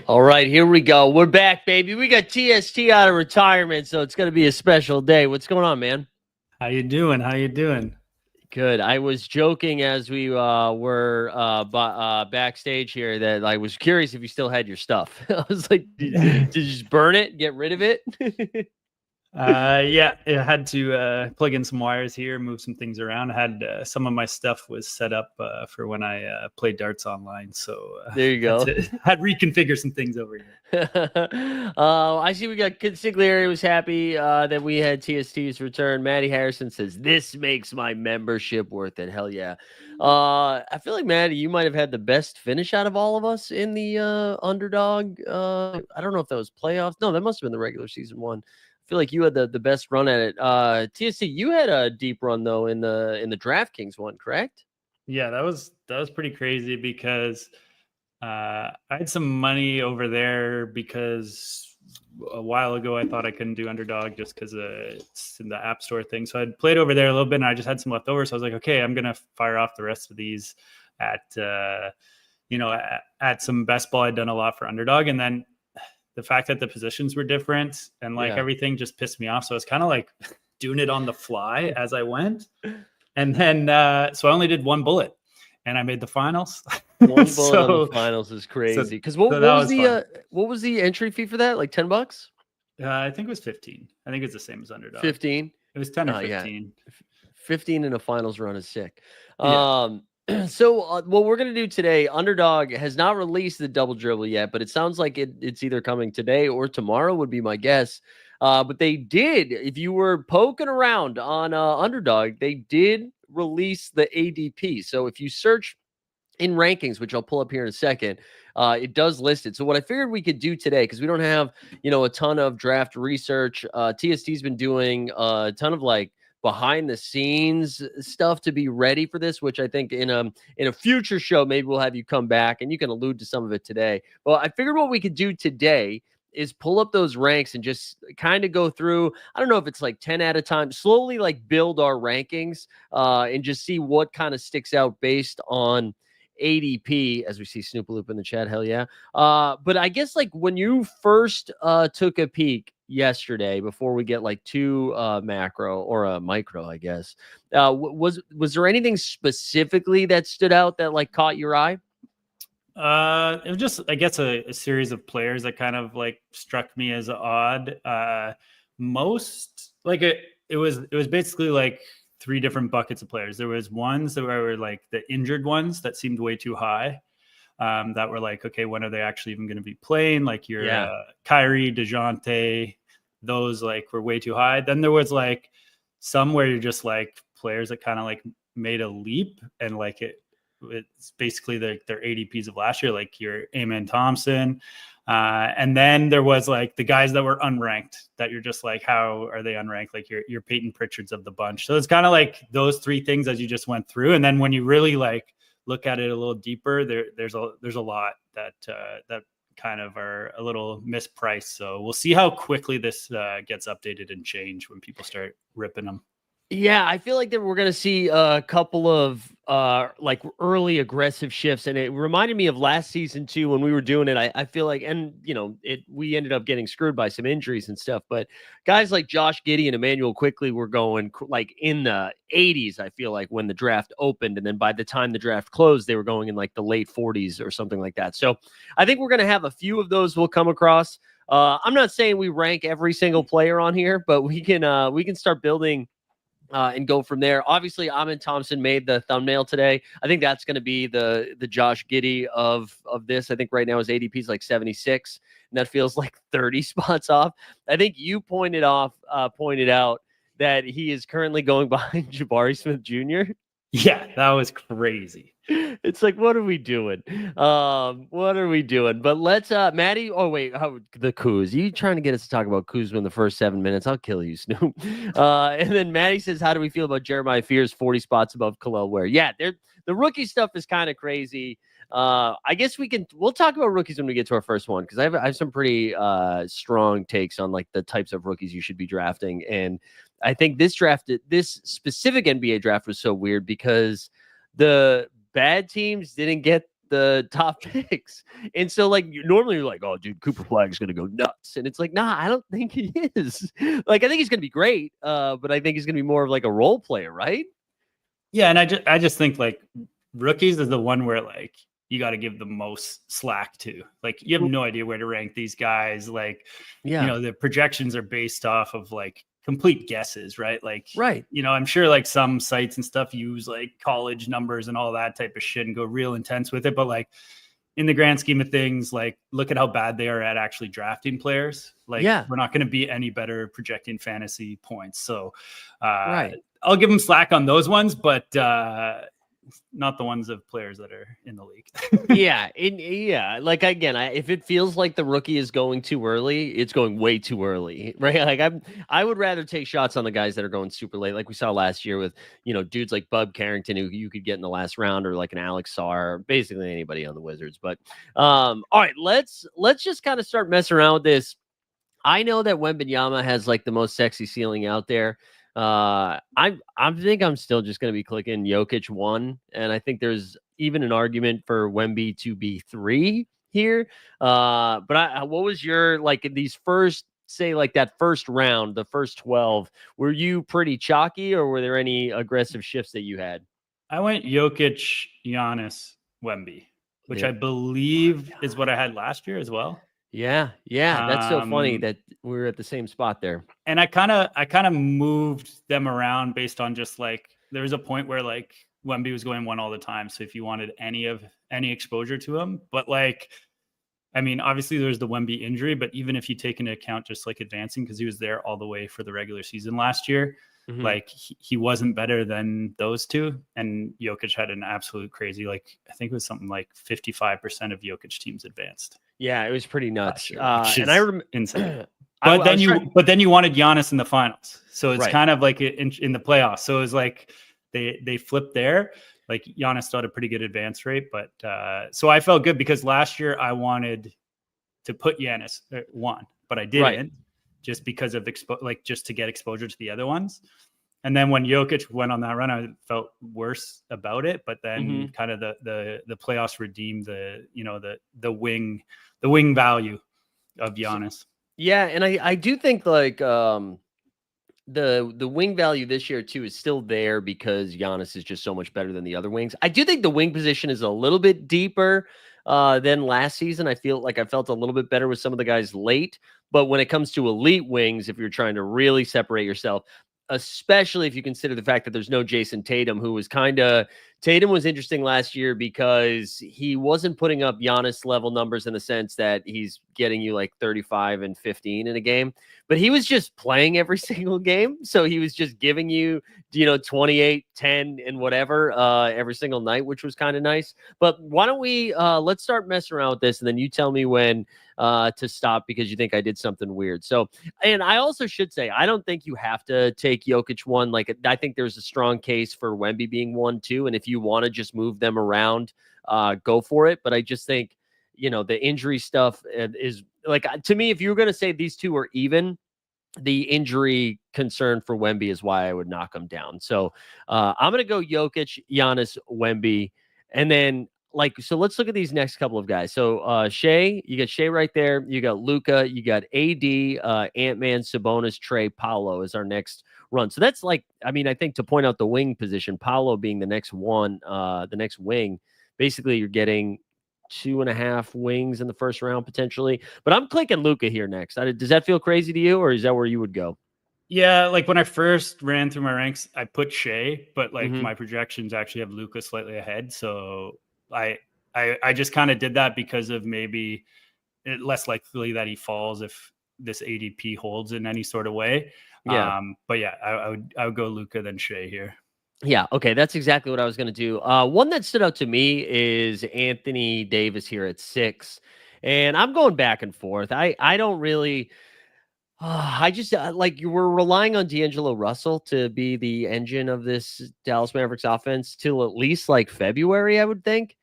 All right, here we go. We're back, baby. We got TST out of retirement, so it's going to be a special day. What's going on, man? How you doing? How you doing? Good. I was joking as we were backstage here that I was curious if you still had your stuff. I was like, did you just burn it, get rid of it? Yeah, I had to plug in some wires here, move some things around. I had some of my stuff was set up for when I played darts online, so There you go. had reconfigure some things over here. I see we got Consigliere was happy that we had TST's return. Maddie Harrison says, this makes my membership worth it. Hell yeah. I feel like, Maddie, you might have had the best finish out of all of us in the Underdog. I don't know if that was playoffs. No, that must have been the regular season one. I feel like you had the best run at it. TST, you had a deep run though in the DraftKings one, correct? Yeah, that was pretty crazy because I had some money over there because a while ago I thought I couldn't do Underdog just because it's in the App Store thing. So I'd played over there a little bit and I just had some left over. So I was like, okay, I'm gonna fire off the rest of these at at some best ball. I'd done a lot for Underdog, and then the fact that the positions were different and like everything just pissed me off. So I was kind of like doing it on the fly as I went. And then so I only did one bullet and I made the finals. One bullet on the finals is crazy. Because what was the entry fee for that? Like $10? I think it was 15. I think it's the same as Underdog. 15? It was 10 or 15. Yeah. 15 in a finals run is sick. Yeah. So what we're going to do today, Underdog has not released the double dribble yet, but it sounds like it's either coming today or tomorrow would be my guess. But they did, if you were poking around on Underdog, they did release the ADP. So if you search in rankings, which I'll pull up here in a second, it does list it. So what I figured we could do today, because we don't have, a ton of draft research. TST's been doing a ton of like behind the scenes stuff to be ready for this, which I think in a future show, maybe we'll have you come back and you can allude to some of it today. Well, I figured what we could do today is pull up those ranks and just kind of go through, I don't know if it's like 10 at a time, slowly like build our rankings and just see what kind of sticks out based on ADP, as we see Snoopaloop in the chat. Hell yeah. But I guess like when you first took a peek yesterday, before we get like too macro or a micro, I guess, was there anything specifically that stood out that like caught your eye? It was just, I guess, a series of players that kind of like struck me as odd. Most like it was basically like three different buckets of players. There was ones that were like the injured ones that seemed way too high. That were like, okay, when are they actually even going to be playing? Like your Kyrie, DeJounte, those like were way too high. Then there was like some where you're just like players that kind of like made a leap and like it's basically their ADPs of last year, like your Amen Thompson. And then there was like the guys that were unranked that you're just like, how are they unranked? Like your Peyton Pritchards of the bunch. So it's kind of like those three things as you just went through. And then when you really like look at it a little deeper, there's a lot that kind of are a little mispriced. So we'll see how quickly this gets updated and changed when people start ripping them. Yeah, I feel like that we're going to see a couple of like early aggressive shifts, and it reminded me of last season too when we were doing it. I feel like, and we ended up getting screwed by some injuries and stuff, but guys like Josh Giddey and Emmanuel Quickly were going like in the 80s. I feel like when the draft opened, and then by the time the draft closed, they were going in like the late 40s or something like that. So I think we're going to have a few of those we'll come across. I'm not saying we rank every single player on here, but we can start building. And go from there. Obviously, Amen Thompson made the thumbnail today. I think that's going to be the Josh Giddey of this. I think right now his ADP is like 76, and that feels like 30 spots off. I think you pointed out that he is currently going behind Jabari Smith Jr. Yeah, that was crazy. It's like, what are we doing? What are we doing? But let's, Maddie. Oh wait, the Kuz. You trying to get us to talk about Kuzma in the first 7 minutes? I'll kill you, Snoop. And then Maddie says, how do we feel about Jeremiah Fears 40 spots above Khalil Ware? Yeah, the rookie stuff is kind of crazy. I guess we'll talk about rookies when we get to our first one, because I have some pretty strong takes on like the types of rookies you should be drafting. And I think this specific NBA draft was so weird because the bad teams didn't get the top picks. And so, like, normally you're like, oh, dude, Cooper Flag's going to go nuts. And it's like, nah, I don't think he is. Like, I think he's going to be great, but I think he's going to be more of like a role player, right? Yeah, and I just think like rookies is the one where like you got to give the most slack to. Like you have no idea where to rank these guys. Like, Yeah. the projections are based off of like complete guesses, right? Like, Right. I'm sure like some sites and stuff use like college numbers and all that type of shit and go real intense with it. But like in the grand scheme of things, like look at how bad they are at actually drafting players. Like Yeah. we're not going to be any better projecting fantasy points. So Right. I'll give them slack on those ones, but not the ones of players that are in the league. Yeah. Like again, if it feels like the rookie is going too early, it's going way too early, right? Like I would rather take shots on the guys that are going super late, like we saw last year with dudes like Bub Carrington who you could get in the last round, or like an Alex Sarr, basically anybody on the Wizards. But all right, let's just kind of start messing around with this. I know that Wembanyama has like the most sexy ceiling out there. I think I'm still just going to be clicking Jokic 1, and I think there's even an argument for Wemby to be 3 here. But what was your like in these first, say like that first round, the first 12? Were you pretty chalky, or were there any aggressive shifts that you had? I went Jokic, Giannis, Wemby, which I believe is what I had last year as well. Yeah. That's so funny that we were at the same spot there. And I kind of moved them around based on just like there was a point where like Wemby was going 1 all the time. So if you wanted any exposure to him, but like, I mean, obviously there's the Wemby injury, but even if you take into account just like advancing, because he was there all the way for the regular season last year, like he wasn't better than those two. And Jokic had an absolute crazy, like I think it was something like 55% of Jokic teams advanced. Yeah, it was pretty nuts. Year, and I remember insane. But then you wanted Giannis in the finals, so it's kind of like in the playoffs. So it was like they flipped there. Like Giannis still had a pretty good advance rate, but so I felt good because last year I wanted to put Giannis at 1, but I didn't just because of just to get exposure to the other ones. And then when Jokic went on that run, I felt worse about it. But then kind of the playoffs redeemed the wing value of Giannis. Yeah, and I do think like the wing value this year too is still there because Giannis is just so much better than the other wings. I do think the wing position is a little bit deeper than last season. I feel like I felt a little bit better with some of the guys late, but when it comes to elite wings, if you're trying to really separate yourself, especially if you consider the fact that there's no Jason Tatum, who was Tatum was interesting last year because he wasn't putting up Giannis level numbers in the sense that he's getting you like 35 and 15 in a game, but he was just playing every single game. So he was just giving you, 28, 10 and whatever every single night, which was kind of nice. But why don't we, let's start messing around with this and then you tell me when to stop because you think I did something weird. So, and I also should say, I don't think you have to take Jokic 1. Like, I think there's a strong case for Wemby being 1 too. And if you want to just move them around, go for it. But I just think, the injury stuff is like, to me, if you were going to say these two are even, the injury concern for Wemby is why I would knock him down. So I'm going to go Jokic, Giannis, Wemby. And then so let's look at these next couple of guys. So Shea, you got Shea right there. You got Luka, you got AD, Ant-Man, Sabonis, Trey, Paolo is our next run. So that's like, I mean, I think to point out the wing position, Paolo being the next one, the next wing, basically you're getting 2.5 wings in the first round potentially. But I'm clicking Luka here next. Does that feel crazy to you, or is that where you would go? Yeah, like when I first ran through my ranks, I put Shea, but like my projections actually have Luka slightly ahead. So I just kind of did that because of maybe less likely that he falls if this ADP holds in any sort of way. Yeah. But yeah, I would go Luka then Shea here. Yeah, okay, that's exactly what I was going to do. One that stood out to me is Anthony Davis here at 6, and I'm going back and forth. I don't really. I just like you were relying on D'Angelo Russell to be the engine of this Dallas Mavericks offense till at least like February, I would think.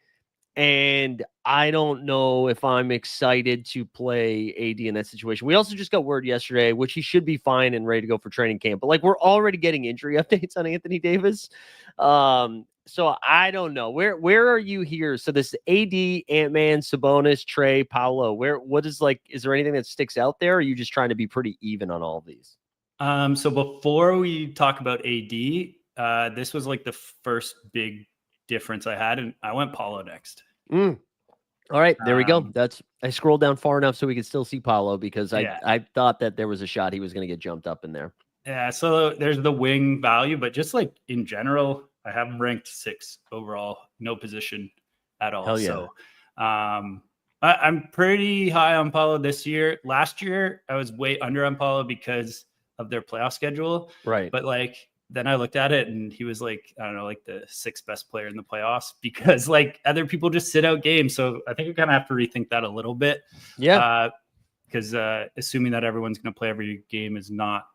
And I don't know if I'm excited to play AD in that situation. We also just got word yesterday, which he should be fine and ready to go for training camp. But like we're already getting injury updates on Anthony Davis. So I don't know. Where are you here? So this AD, Ant-Man, Sabonis, Trey, Paolo, what is like, is there anything that sticks out there? Or are you just trying to be pretty even on all of these? So before we talk about AD, this was like the first big difference I had, and I went Paulo next. All right, there we go. I scrolled down far enough so we could still see Paolo because I thought that there was a shot he was going to get jumped up in there. Yeah, so there's the wing value, but just like in general, I have him ranked 6 overall, no position at all. Hell yeah. So I'm pretty high on Paulo this year. Last year, I was way under on Paulo because of their playoff schedule. Right. But like then I looked at it and he was like, I don't know, like the 6th best player in the playoffs because like other people just sit out games. So I think we kind of have to rethink that a little bit. Yeah. Because assuming that everyone's going to play every game is not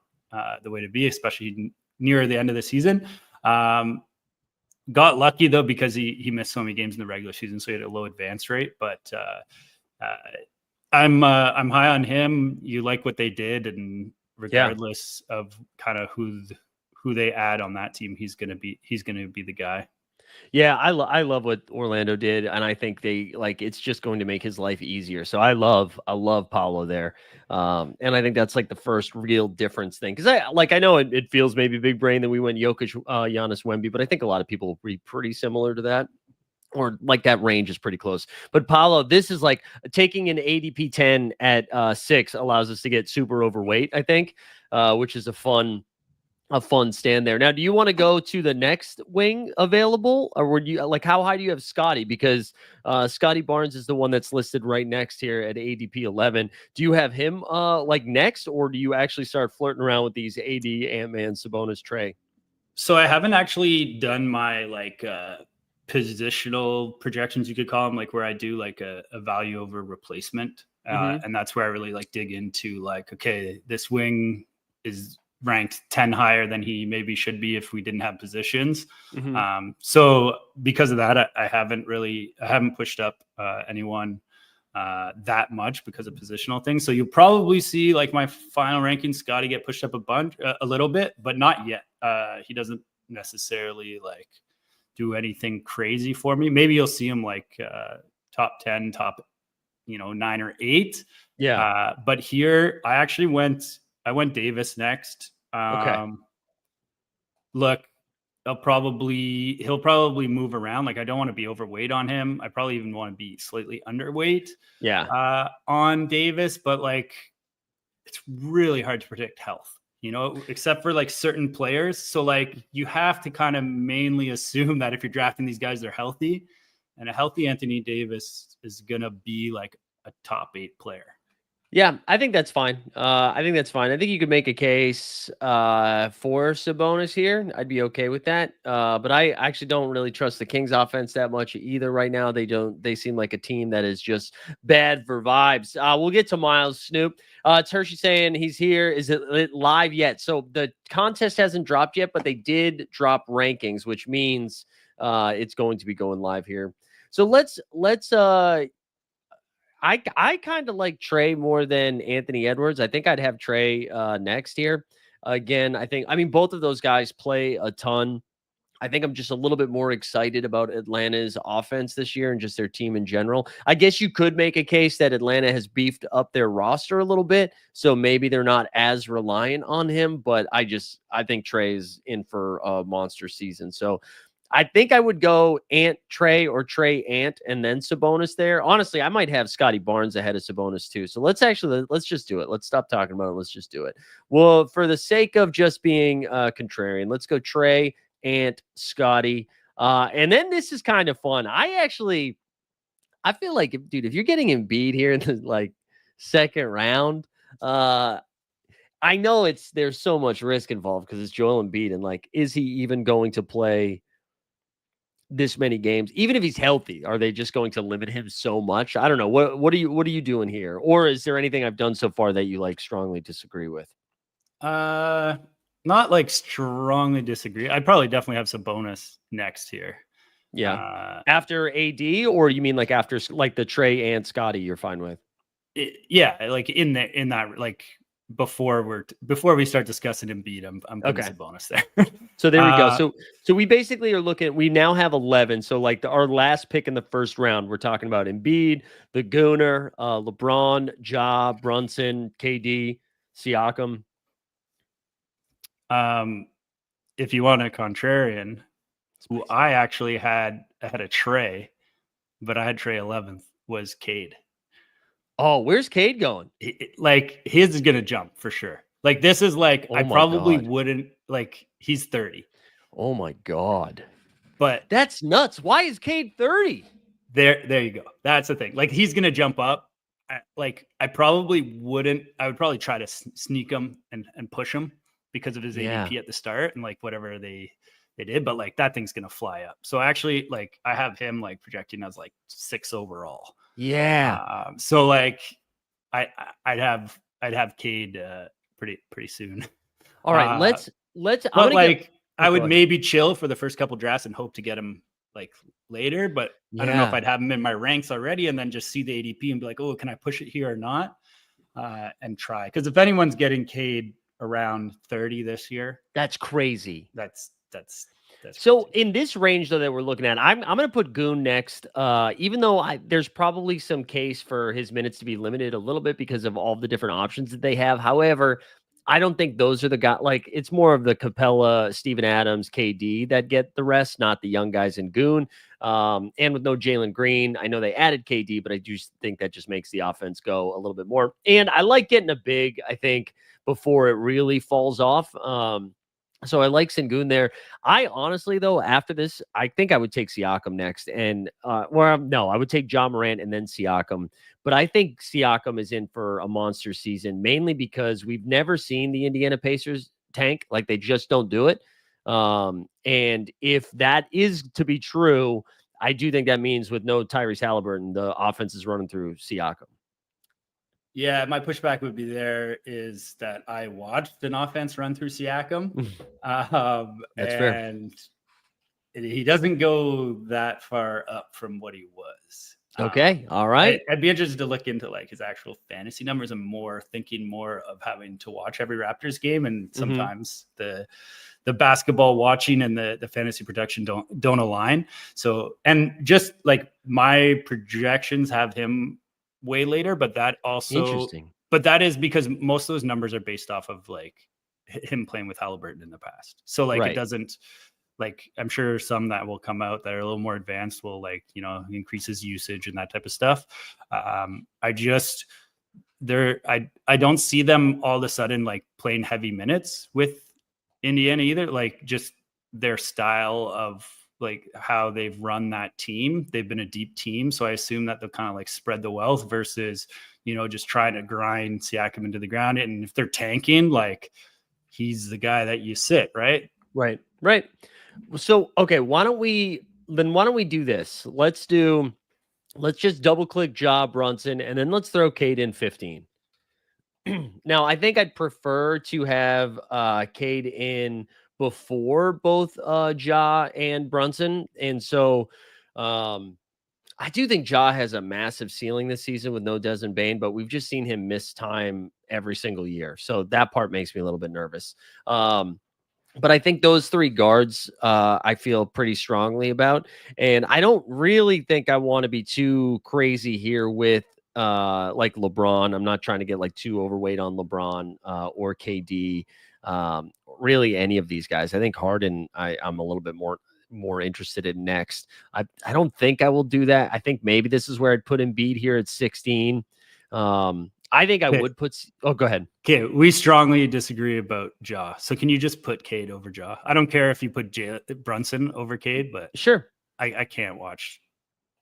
the way to be, especially near the end of the season. Got lucky though because he missed so many games in the regular season, so he had a low advance rate. But I'm high on him. You like what they did, and regardless of kind of who they add on that team, he's gonna be the guy. Yeah, I love what Orlando did, and I think they like it's just going to make his life easier. So I love Paolo there, and I think that's like the first real difference thing because I know it feels maybe big brain that we went Jokic, Giannis, Wemby, but I think a lot of people will be pretty similar to that. Or like that range is pretty close. But Paolo, this is like taking an ADP 10 at 6 allows us to get super overweight, I think, which is a fun stand there. Now, do you want to go to the next wing available, or would you like how high do you have Scotty? Because Scotty Barnes is the one that's listed right next here at ADP 11. Do you have him like next, or do you actually start flirting around with these AD, Ant-Man, Sabonis, Trey? So I haven't actually done my like positional projections, you could call them, like where I do like a value over replacement, and that's where I really like dig into like, okay, this wing is ranked 10 higher than he maybe should be if we didn't have positions. So because of that, I haven't pushed up anyone that much because of positional things. So you'll probably see like my final ranking Scotty get pushed up a little bit, but not yet. He doesn't necessarily like do anything crazy for me. Maybe you'll see him like top 10, top 9 or 8. Yeah. But here I went Davis next. Okay. Look, he'll probably move around. Like I don't want to be overweight on him. I probably even want to be slightly underweight. Yeah. On Davis, but like it's really hard to predict health, except for like certain players. So like you have to kind of mainly assume that if you're drafting these guys, they're healthy, and a healthy Anthony Davis is gonna be like a top 8 player. Yeah, I think that's fine. I think you could make a case for Sabonis here. I'd be okay with that. But I actually don't really trust the Kings offense that much either right now. They seem like a team that is just bad for vibes. We'll get to Miles Snoop. It's Hershey saying he's here. Is it live yet? So the contest hasn't dropped yet, but they did drop rankings, which means it's going to be going live here. So let's I kind of like Trey more than Anthony Edwards. I think I'd have Trey next here. Again, I mean, both of those guys play a ton. I think I'm just a little bit more excited about Atlanta's offense this year and just their team in general. I guess you could make a case that Atlanta has beefed up their roster a little bit, so maybe they're not as reliant on him, but I think Trey's in for a monster season. So I think I would go Ant Trey or Trey Ant and then Sabonis there. Honestly, I might have Scotty Barnes ahead of Sabonis too. So let's just do it. Let's stop talking about it. Let's just do it. Well, for the sake of just being contrarian, let's go Trey, Ant, Scotty. And then this is kind of fun. I feel like, dude, if you're getting Embiid here in the like second round, I know there's so much risk involved because it's Joel Embiid, and like, is he even going to play this many games? Even if he's healthy, are they just going to limit him so much? I don't know. What are you doing here? Or is there anything I've done so far that you like strongly disagree with? Not like strongly disagree. I'd probably definitely have Sabonis next here. Yeah. Uh, After AD, or you mean like after like the Trey and Scotty, you're fine with? yeah, like in that like before we start discussing Embiid, I'm putting Okay. Sabonis there. So there we go. uh, So we basically are looking. We now have 11. So like our last pick in the first round, we're talking about Embiid, the Gooner, LeBron, Ja, Brunson, KD, Siakam. if you want a contrarian, who Spicy. I actually had a Trey, but I had Trey 11th was Cade. Oh, where's Cade going? Like his is gonna jump for sure. Like this is like I Oh my probably god. wouldn't like he's 30, Oh my god. but That's nuts. Why is Cade 30? there you go. That's the thing. Like he's gonna jump up. I probably wouldn't. I would probably try to sneak him and push him because of his Yeah. ADP at the start and like whatever they did. But like that thing's gonna fly up. So actually, like I have him like projecting as like 6 overall. Yeah. So like I I'd have Cade pretty soon. All right. Uh, I'm but gonna get. like Oh, I go would ahead. maybe chill for the first couple drafts and hope to get him like later. But I don't know if Yeah. I'd have him in my ranks already and then just see the ADP and be like, oh, can I push it here or not? And try. Because if anyone's getting Cade around 30 this year, That's crazy. that's So crazy. in this range though that we're looking at, I'm gonna put Goon next. Even though there's probably some case for his minutes to be limited a little bit because of all the different options that they have. However, I don't think those are the guys. Like it's more of the Capella, Steven Adams, KD that get the rest, not the young guys in Goon. And with no Jalen Green, I know they added KD, but I do think that just makes the offense go a little bit more. And I like getting a big, I think, before it really falls off. So I like Sengun there. I honestly, though, after this, I think I would take Siakam next. And, no, I would take John Morant and then Siakam. But I think Siakam is in for a monster season, mainly because we've never seen the Indiana Pacers tank. Like they just don't do it. And if that is to be true, I do think that means with no Tyrese Halliburton, the offense is running through Siakam. Yeah, my pushback would be there is that I watched an offense run through Siakam, That's fair. and he doesn't go that far up from what he was. Okay. All right. I'd be interested to look into like his actual fantasy numbers. I'm more thinking more of having to watch every Raptors game, and sometimes the basketball watching and the fantasy production don't align. So, and just like my projections have him way later, but that Interesting. is because most of those numbers are based off of like him playing with Halliburton in the past. So like it Right. doesn't, like I'm sure some that will come out that are a little more advanced will like, increase his usage and that type of stuff. I just I don't see them all of a sudden like playing heavy minutes with Indiana either. Like just their style of like how they've run that team. They've been a deep team. So I assume that they'll kind of like spread the wealth versus, just trying to grind Siakam into the ground. And if they're tanking, like he's the guy that you sit, right? Right. Right. So, okay, why don't we do this? Let's just double click Job Brunson and then let's throw Cade in 15. Now, I think I'd prefer to have Cade in before both Ja and Brunson. And so I do think Ja has a massive ceiling this season with no Desmond Bain, but we've just seen him miss time every single year. So that part makes me a little bit nervous. But I think those three guards, I feel pretty strongly about. And I don't really think I want to be too crazy here with like LeBron. I'm not trying to get like too overweight on LeBron or KD. Really any of these guys. I think Harden, I'm a little bit more interested in next. I don't think I will do that. I think maybe this is where I'd put Embiid here at 16. I think I would put. Oh, go ahead. Okay, we strongly disagree about Ja. So can you just put Cade over Ja? I don't care if you put Brunson over Cade, but Sure. I can't watch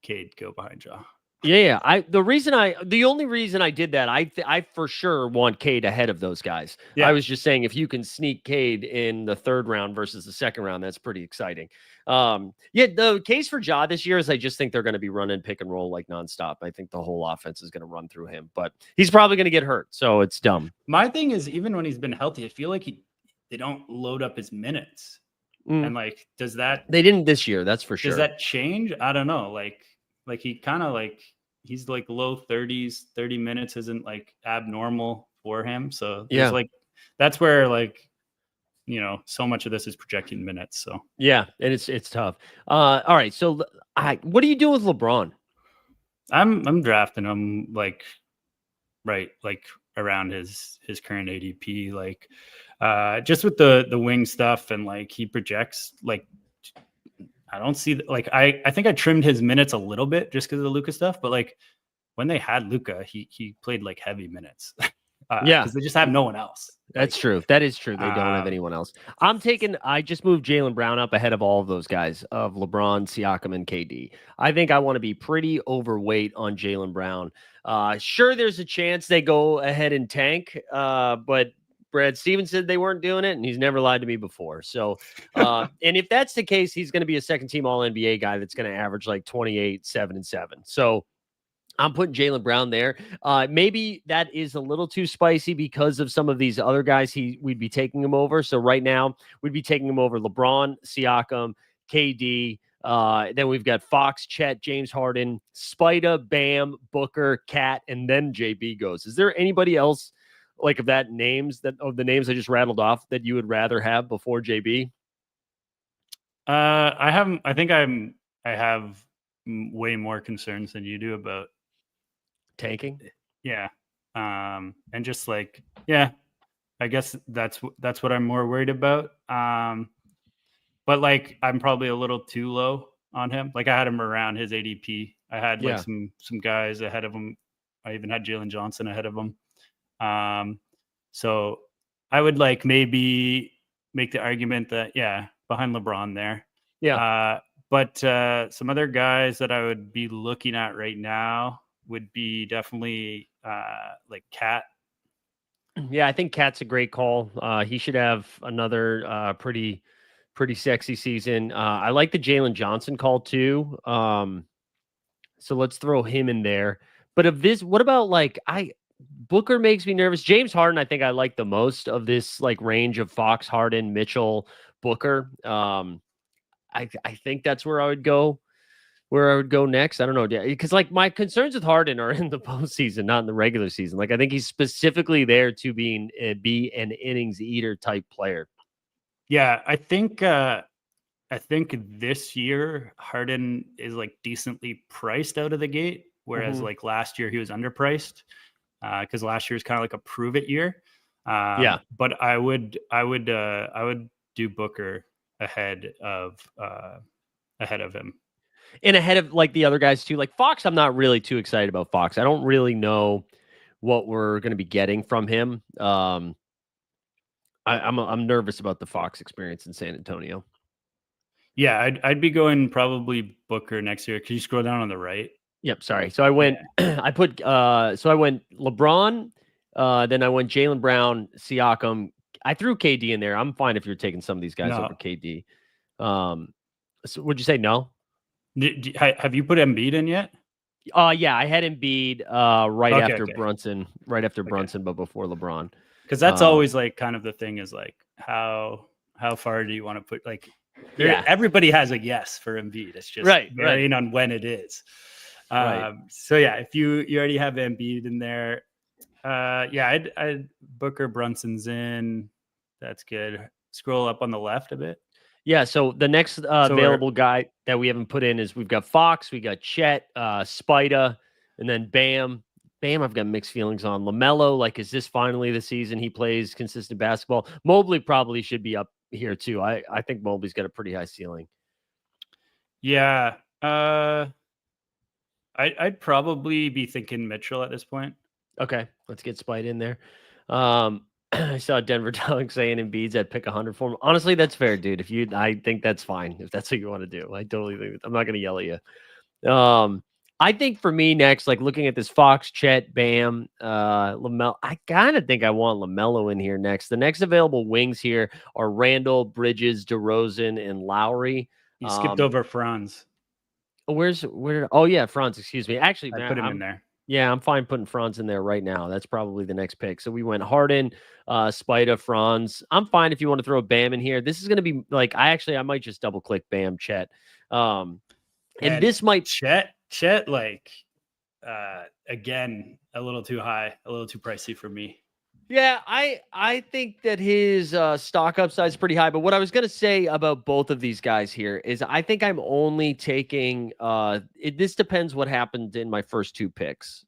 Cade go behind Ja. Yeah. The only reason I did that, I for sure want Cade ahead of those guys. Yeah. I was just saying if you can sneak Cade in the third round versus the second round, that's pretty exciting. The case for Ja this year is I just think they're going to be running pick and roll like nonstop. I think the whole offense is going to run through him, but he's probably going to get hurt, so it's dumb. My thing is, even when he's been healthy, I feel like they don't load up his minutes. And like, They didn't this year, that's for sure. does that change? I don't know. Like he kind of like he's like low 30s, 30 minutes isn't like abnormal for him. So there's Yeah. like that's where like so much of this is projecting minutes. So Yeah, and it's tough. All right, so what do you do with LeBron? I'm drafting him like right like around his current ADP, like just with the wing stuff, and like he projects like I don't see like I think I trimmed his minutes a little bit just because of the Luca stuff, but like when they had Luca, he played like heavy minutes Yeah, because they just have no one else. that's Like, true. That is true. They don't have anyone else. I just moved Jaylen Brown up ahead of all of those guys of LeBron, Siakam, and KD. I think I want to be pretty overweight on Jaylen Brown. Sure, there's a chance they go ahead and tank, but Brad Stevens said they weren't doing it, and he's never lied to me before. So, and if that's the case, he's going to be a second team All NBA guy that's going to average like 28, 7, and 7. So, I'm putting Jaylen Brown there. Maybe that is a little too spicy because of some of these other guys we'd be taking him over. So right now we'd be taking him over LeBron, Siakam, KD. Then we've got Fox, Chet, James Harden, Spida, Bam, Booker, Cat, and then JB goes. Is there anybody else like of the names I just rattled off that you would rather have before JB? I haven't. I have way more concerns than you do about Tanking. Yeah. And just like, yeah, I guess that's what I'm more worried about. But like I'm probably a little too low on him. Like I had him around his ADP. I had like Yeah. some guys ahead of him. I even had Jalen Johnson ahead of him. So I would like maybe make the argument that behind LeBron there. Yeah. But some other guys that I would be looking at right now would be definitely like Cat. Yeah, I think Cat's a great call. He should have another pretty sexy season. I like the Jalen Johnson call too. So let's throw him in there. But of this, what about like Booker makes me nervous. James Harden, I think I like the most of this like range of Fox, Harden, Mitchell, Booker. I think that's where I would go. Where I would go next, I don't know, because like my concerns with Harden are in the postseason, not in the regular season. Like I think he's specifically there to be an innings eater type player. Yeah, I think this year Harden is like decently priced out of the gate, whereas like last year he was underpriced because last year was kind of like a prove it year. But I would do Booker ahead of him. And ahead of like the other guys too. Like Fox, I'm not really too excited about Fox. I don't really know what we're going to be getting from him. I'm nervous about the Fox experience in San Antonio. Yeah, I'd be going probably Booker next year. Can you scroll down on the right? Yep, sorry. So I went I went LeBron, then I went Jaylen Brown, Siakam. I threw KD in there. I'm fine if you're taking some of these guys over KD. So would you say no? Have you put Embiid in yet? Yeah, I had Embiid after Brunson, Brunson, but before LeBron. Because that's always like kind of the thing is like how far do you want to put like everybody has a yes for Embiid. It's just varying on when it is. So yeah, if you already have Embiid in there, I'd Booker Brunson's in. That's good. Scroll up on the left a bit. Yeah, so the next available guy that we haven't put in is we've got Fox, we got Chet, Spida, and then Bam. Bam, I've got mixed feelings on. LaMelo, like, is this finally the season he plays consistent basketball? Mobley probably should be up here too. I think Mobley's got a pretty high ceiling. Yeah. I'd probably be thinking Mitchell at this point. Okay, let's get Spite in there. I saw Denver Dog saying Embiid's at pick 100 for him. Honestly, that's fair, dude. I think that's fine if that's what you want to do. I totally think I'm not going to yell at you. I think for me next, like looking at this Fox, Chet, Bam, LaMelo, I kind of think I want LaMelo in here next. The next available wings here are Randall, Bridges, DeRozan, and Lowry. You skipped over Franz. Oh yeah, Franz, excuse me. Actually, I put him in there. Yeah, I'm fine putting Franz in there right now. That's probably the next pick. So we went Harden, Spida, Franz. I'm fine if you want to throw Bam in here. This is going to be like I might just double click Bam Chet. And And this might Chet, like again, a little too high, a little too pricey for me. Yeah, I think that his stock upside is pretty high. But what I was going to say about both of these guys here is I think I'm only taking this depends what happened in my first two picks.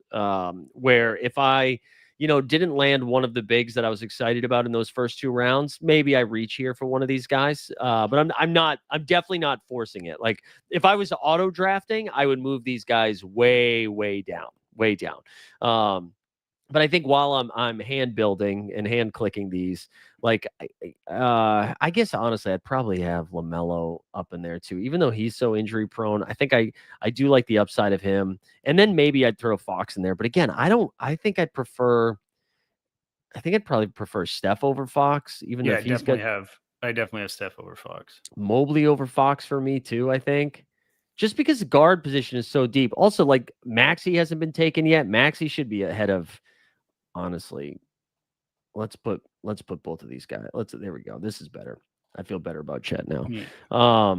Where if I didn't land one of the bigs that I was excited about in those first two rounds, maybe I reach here for one of these guys. But I'm definitely not forcing it. Like if I was auto drafting, I would move these guys way down, way down. But I think while I'm hand building and hand clicking these, like I guess honestly, I'd probably have LaMelo up in there too, even though he's so injury prone. I think I do like the upside of him, and then maybe I'd throw Fox in there. But again, I don't. I think I'd prefer. I think I'd probably prefer Steph over Fox, even though Yeah, if he's got I definitely have Steph over Fox. Mobley over Fox for me too. I think. Just because the guard position is so deep. Also, like Maxey hasn't been taken yet. Maxey should be ahead of, honestly. Let's put both of these guys. There we go. This is better. I feel better about Chet now. Yeah.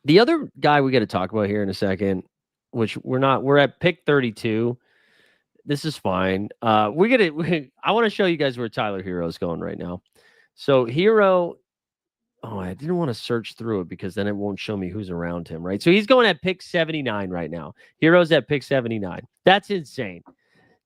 The other guy we got to talk about here in a second, which we're at pick 32. This is fine. I want to show you guys where Tyler Hero is going right now. So Hero, I didn't want to search through it because then it won't show me who's around him, right? So he's going at pick 79 right now. Hero's at pick 79. That's insane.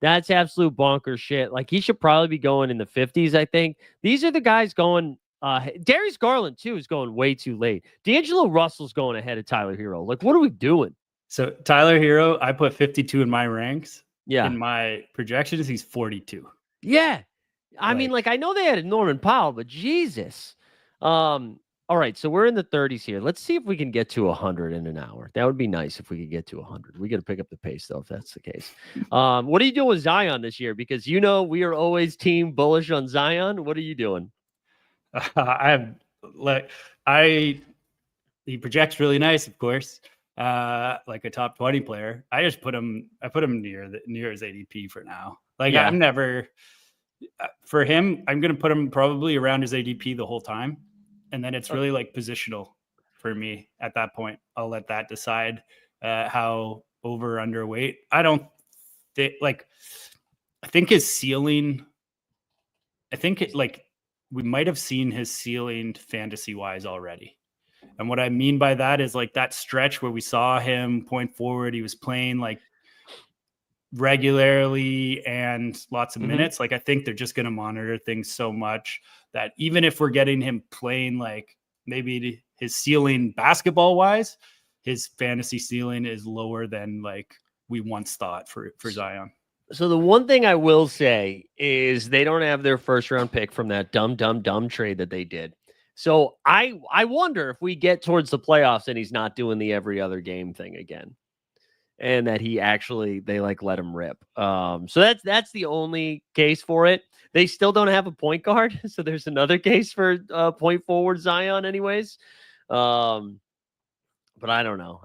That's absolute bonkers shit. Like he should probably be going in the 50s, I think. These are the guys going. Darius Garland, too, is going way too late. D'Angelo Russell's going ahead of Tyler Hero. Like, what are we doing? So Tyler Hero, I put 52 in my ranks. Yeah. In my projections, he's 42. Yeah. I mean, like, I know they had Norman Powell, but Jesus. All right, so we're in the 30s here. Let's see if we can get to 100 in an hour. That would be nice if we could get to 100. We got to pick up the pace, though, if that's the case. What are you doing with Zion this year? Because we are always team bullish on Zion. What are you doing? He projects really nice, of course, like a top 20 player. I put him near his ADP for now. Like yeah. I'm never for him. I'm going to put him probably around his ADP the whole time. And then it's really like positional for me at that point. I'll let that decide how over or underweight. I think his ceiling, we might have seen his ceiling fantasy wise already. And what I mean by that is like that stretch where we saw him point forward, he was playing like regularly and lots of minutes. Like I think they're just going to monitor things so much that even if we're getting him playing like maybe his ceiling basketball wise, his fantasy ceiling is lower than like we once thought for Zion. So the one thing I will say is they don't have their first round pick from that dumb trade that they did. So I wonder if we get towards the playoffs and he's not doing the every other game thing again. And that they like let him rip. So that's the only case for it. They still don't have a point guard, so there's another case for point forward Zion, anyways. But I don't know.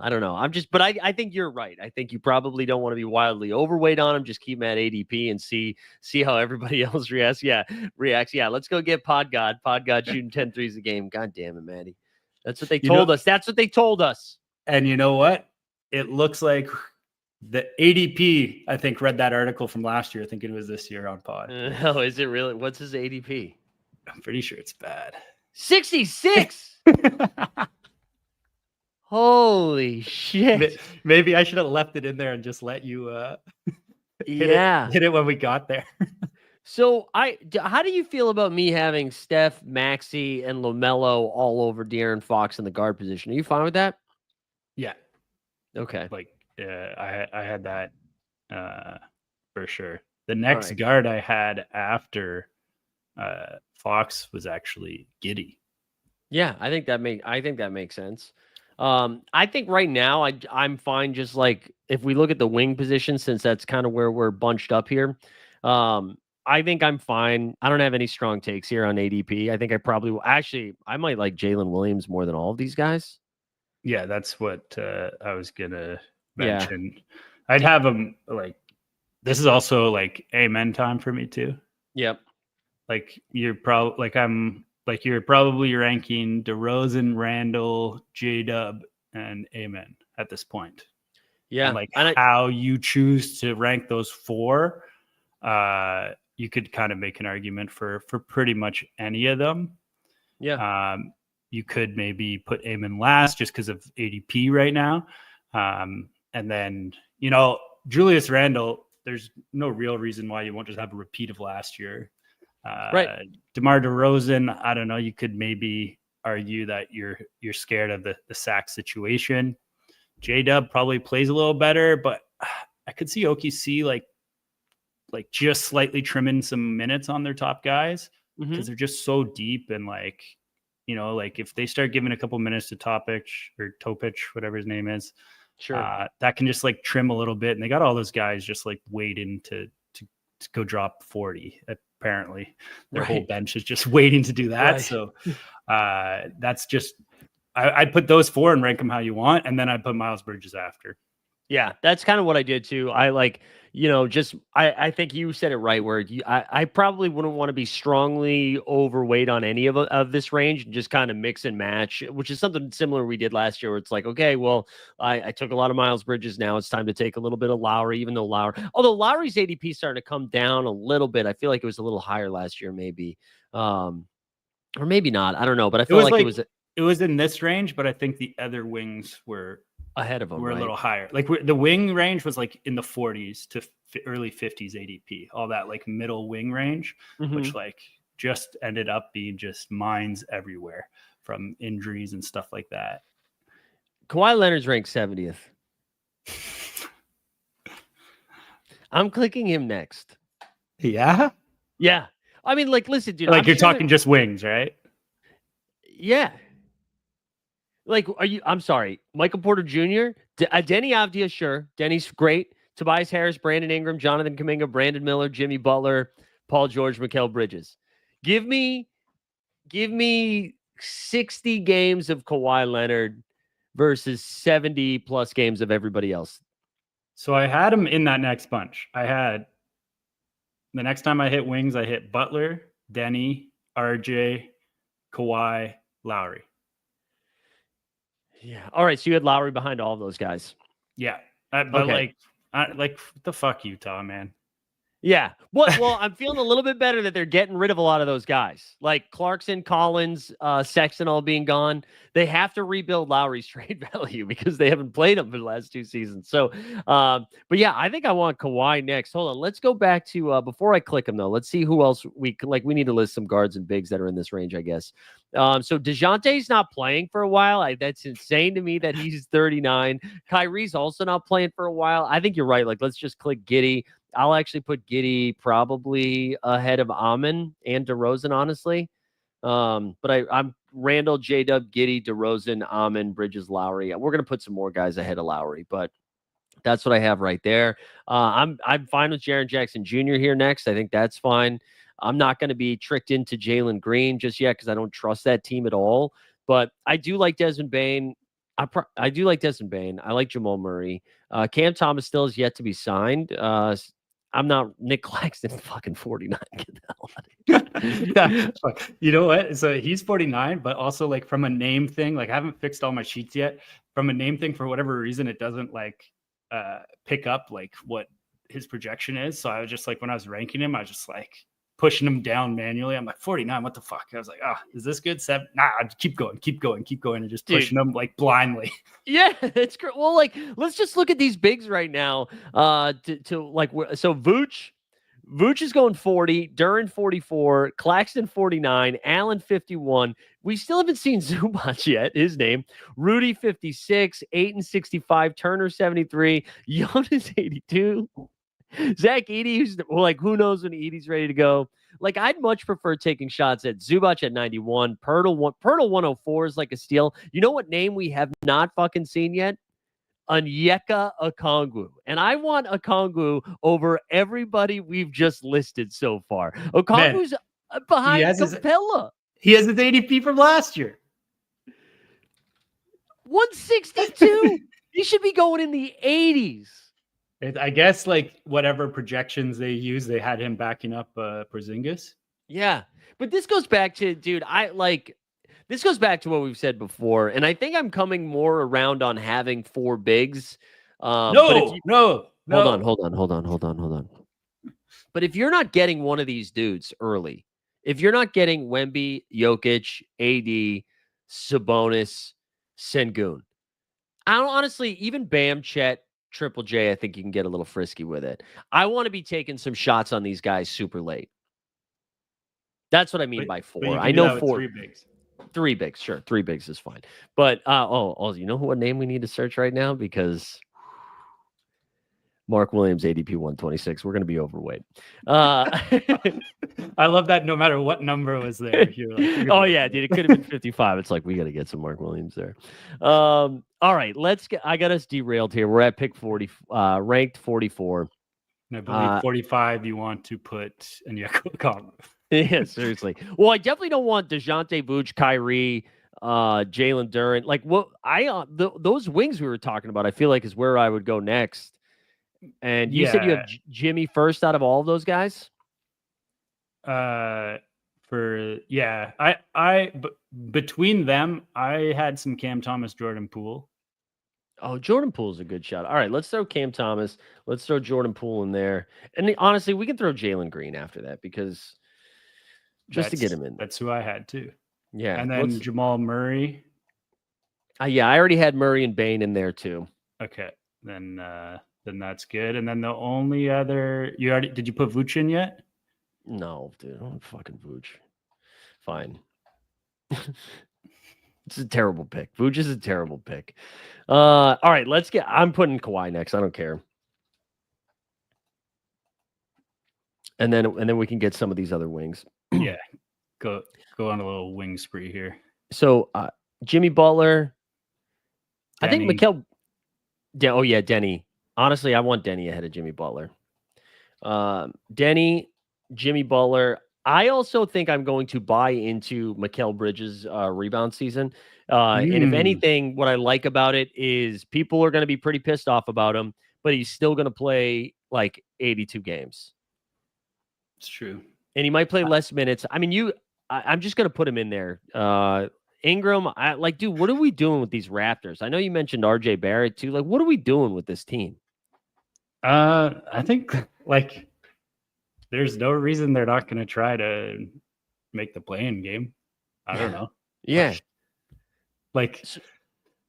But I think you're right. I think you probably don't want to be wildly overweight on him. Just keep him at ADP and see how everybody else reacts. Yeah, let's go get Pod God shooting 10 threes a game. God damn it, Maddie. That's what they told us. That's what they told us. And you know what? It looks like the ADP, I think, read that article from last year. I think it was this year on Pod. Oh, is it really? What's his ADP? I'm pretty sure it's bad. 66. Holy shit. Maybe I should have left it in there and just let you hit it when we got there. So how do you feel about me having Steph, Maxey, and LaMelo all over De'Aaron Fox in the guard position? Are you fine with that? Yeah. Okay. Like I had that for sure. The next guard I had after Fox was actually Giddey. Yeah, I think that makes sense. I think right now I'm fine. Just like if we look at the wing position, since that's kind of where we're bunched up here. I think I'm fine. I don't have any strong takes here on ADP. I think I probably will. Actually, I might like Jalen Williams more than all of these guys. Yeah, that's what I was gonna mention. I'd have him like, this is also like amen time for me too. Yep. Like you're probably like you're probably ranking DeRozan, Randall, J-Dub, and Amen at this point. Yeah. And like how you choose to rank those four, you could kind of make an argument for pretty much any of them. Yeah. You could maybe put Amen last just because of ADP right now. And then, Julius Randle, there's no real reason why you won't just have a repeat of last year. Right. DeMar DeRozan, I don't know. You could maybe argue that you're scared of the sack situation. J-Dub probably plays a little better, but I could see OKC like just slightly trimming some minutes on their top guys because they're just so deep, and like if they start giving a couple minutes to Topic, whatever his name is, sure, that can just like trim a little bit, and they got all those guys just like waiting to go drop 40. Apparently, their whole bench is just waiting to do that. Right. So that's just I'd put those four and rank them how you want, and then I'd put Miles Bridges after. Yeah, that's kind of what I did too. I like, I think you said it right where I probably wouldn't want to be strongly overweight on any of this range and just kind of mix and match, which is something similar we did last year where it's like, okay, well, I took a lot of Miles Bridges. Now it's time to take a little bit of Lowry, although Lowry's ADP is starting to come down a little bit. I feel like it was a little higher last year, maybe. Or maybe not. I don't know, but I feel like it was in this range, but I think the other wings were ahead of them. We're a little higher. Like the wing range was like in the 40s to early 50s ADP, all that like middle wing range, which like just ended up being just mines everywhere from injuries and stuff like that. Kawhi Leonard's ranked 70th. I'm clicking him next. Yeah? Yeah. I mean, like, listen, dude. Like, you're talking just wings, right? Yeah. Like, I'm sorry, Michael Porter Jr., Denny Avdia, sure. Denny's great. Tobias Harris, Brandon Ingram, Jonathan Kuminga, Brandon Miller, Jimmy Butler, Paul George, Mikal Bridges. Give me 60 games of Kawhi Leonard versus 70 plus games of everybody else. So I had him in that next bunch. The next time I hit wings, I hit Butler, Denny, RJ, Kawhi, Lowry. Yeah. All right. So you had Lowry behind all of those guys. Yeah. But okay. Like the fuck Utah, man. Yeah. Well, I'm feeling a little bit better that they're getting rid of a lot of those guys, like Clarkson, Collins, Sexton all being gone. They have to rebuild Lowry's trade value because they haven't played him for the last two seasons. So, but yeah, I think I want Kawhi next. Hold on. Let's go back to, before I click him though, let's see who else we need to list some guards and bigs that are in this range, I guess. So DeJounte's not playing for a while. That's insane to me that he's 39. Kyrie's also not playing for a while. I think you're right. Like, let's just click Giddey. I'll actually put Giddey probably ahead of Amen and DeRozan, honestly. But I'm Randall, J-Dub, Giddey, DeRozan, Amen, Bridges, Lowry. We're going to put some more guys ahead of Lowry, but that's what I have right there. I'm fine with Jaren Jackson Jr. here next. I think that's fine. I'm not going to be tricked into Jalen Green just yet because I don't trust that team at all. But I do like Desmond Bane. I do like Desmond Bane. I like Jamal Murray. Cam Thomas still is yet to be signed. I'm not Nick Claxton, fucking 49. Get the hell out of here. You know what? So he's 49, but also like from a name thing, like I haven't fixed all my sheets yet. From a name thing, for whatever reason, it doesn't like pick up like what his projection is. So I was just like, when I was ranking him, I was just like pushing him down manually. I'm like 49. What the fuck? I was like, oh, is this good? 7? Nah, keep going, and just pushing them like blindly. Yeah, it's great. Well, like let's just look at these bigs right now. So Vooch is going 40, Duran 44, Claxton 49, Allen 51. We still haven't seen Zubac yet. His name, Rudy 56, Ayton 65, Turner 73, Jonas 82. Zach Edey, who's like, who knows when Edey's ready to go? Like, I'd much prefer taking shots at Zubac at 91. Pirtle 104 is like a steal. You know what name we have not fucking seen yet? Onyeka Okongwu. And I want Okongwu over everybody we've just listed so far. Okongwu's behind Capella. He has his ADP from last year. 162. He should be going in the 80s. I guess like whatever projections they use, they had him backing up Porzingis. Yeah. But this goes back to, dude, this goes back to what we've said before. And I think I'm coming more around on having four bigs. But if you No. hold on. But if you're not getting one of these dudes early, if you're not getting Wemby, Jokic, AD, Sabonis, Sengun, I don't honestly, even Bam, Chet, Triple J, I think you can get a little frisky with it. I want to be taking some shots on these guys super late. That's what I mean by But four. you I can do know that with four. three bigs. Three bigs, sure. Three bigs is fine. But you know what name we need to search right now? Because Mark Williams, ADP 126. We're going to be overweight. I love that no matter what number was there. You're like, oh, yeah, dude. It could have been 55. It's like, we got to get some Mark Williams there. All right. I got us derailed here. We're at pick 40, ranked 44. And I believe 45 you want to put in your column. Yeah, seriously. Well, I definitely don't want DeJounte Vooch, Kyrie, Jalen Duren. Like what those wings we were talking about, I feel like is where I would go next. And you said you have Jimmy first out of all of those guys? Between them, I had some Cam Thomas, Jordan Poole. Oh, Jordan Poole's a good shot. All right, let's throw Cam Thomas. Let's throw Jordan Poole in there. And honestly, we can throw Jalen Green after that because to get him in. That's who I had too. Yeah. And then Jamal Murray. Yeah, I already had Murray and Bane in there too. Okay. Then that's good. And then the only other did you put Vooch in yet? No, dude. I don't fucking Vooch. Fine. It's a terrible pick. Vooch is a terrible pick. All right, I'm putting Kawhi next. I don't care. And then we can get some of these other wings. Yeah. Go on a little wing spree here. So Jimmy Butler. Denny. I think Mikal. Oh yeah, Denny. Honestly, I want Denny ahead of Jimmy Butler. Denny, Jimmy Butler. I also think I'm going to buy into Mikal Bridges' rebound season. And if anything, what I like about it is people are going to be pretty pissed off about him, but he's still going to play like 82 games. It's true. And he might play less minutes. I mean, I'm just going to put him in there. Ingram, dude, what are we doing with these Raptors? I know you mentioned RJ Barrett too. Like, what are we doing with this team? I think like there's no reason they're not going to try to make the play-in game. I don't know. Yeah. Like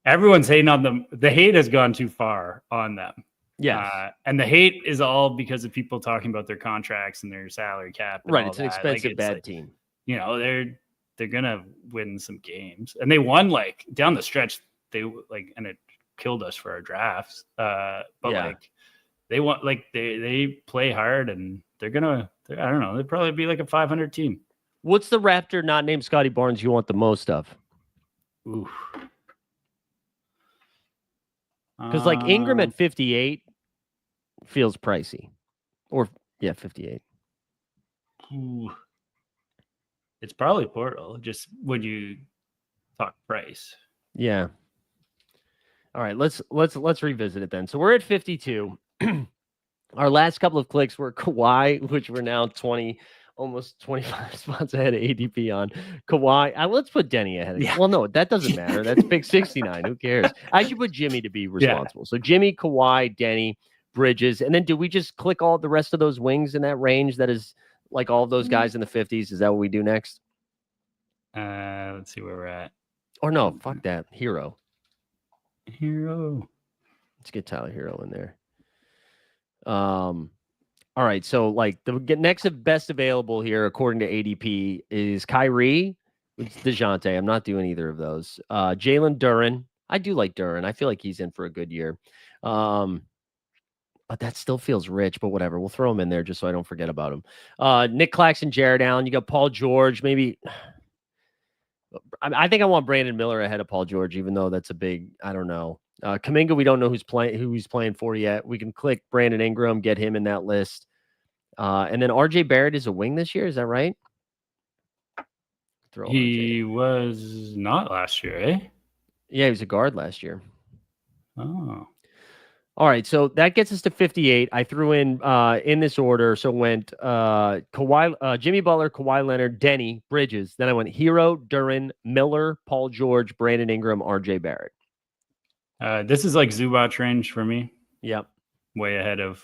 everyone's hating on them. The hate has gone too far on them. Yeah. And the hate is all because of people talking about their contracts and their salary cap. Right. It's an expensive, bad team. You know, they're going to win some games. And they won like down the stretch. And it killed us for our drafts. They want they play hard and I don't know, they'd probably be like a 500 team. What's the Raptor not named Scotty Barnes you want the most of? Ooh. Because like Ingram at 58 feels pricey. Or 58. Ooh. It's probably Portal, just when you talk price. Yeah. All right, let's revisit it then. So we're at 52. Our last couple of clicks were Kawhi, which we're now 20, almost 25 spots ahead of ADP on. Kawhi, let's put Denny ahead. Yeah. Well, no, that doesn't matter. That's pick 69. Who cares? I should put Jimmy to be responsible. Yeah. So Jimmy, Kawhi, Denny, Bridges. And then do we just click all the rest of those wings in that range that is like all of those guys in the 50s? Is that what we do next? Let's see where we're at. Or no, fuck that. Hero. Let's get Tyler Hero in there. All right, so like the next best available here, according to ADP, is Kyrie. It's DeJounte. I'm not doing either of those. Jalen Duren. I do like Duren. I feel like he's in for a good year. But that still feels rich, but whatever. We'll throw him in there just so I don't forget about him. Nick Claxton, Jared Allen. You got Paul George. Maybe. I think I want Brandon Miller ahead of Paul George, even though that's a big, I don't know. Kuminga, we don't know who he's playing for yet. We can click Brandon Ingram, get him in that list. And then RJ Barrett is a wing this year. Is that right? He was not last year, eh? Yeah, he was a guard last year. Oh. All right, so that gets us to 58. I threw in this order. So went Jimmy Butler, Kawhi Leonard, Denny, Bridges. Then I went Hero, Duran, Miller, Paul George, Brandon Ingram, RJ Barrett. This is like Zubac range for me. Yep. Way ahead of.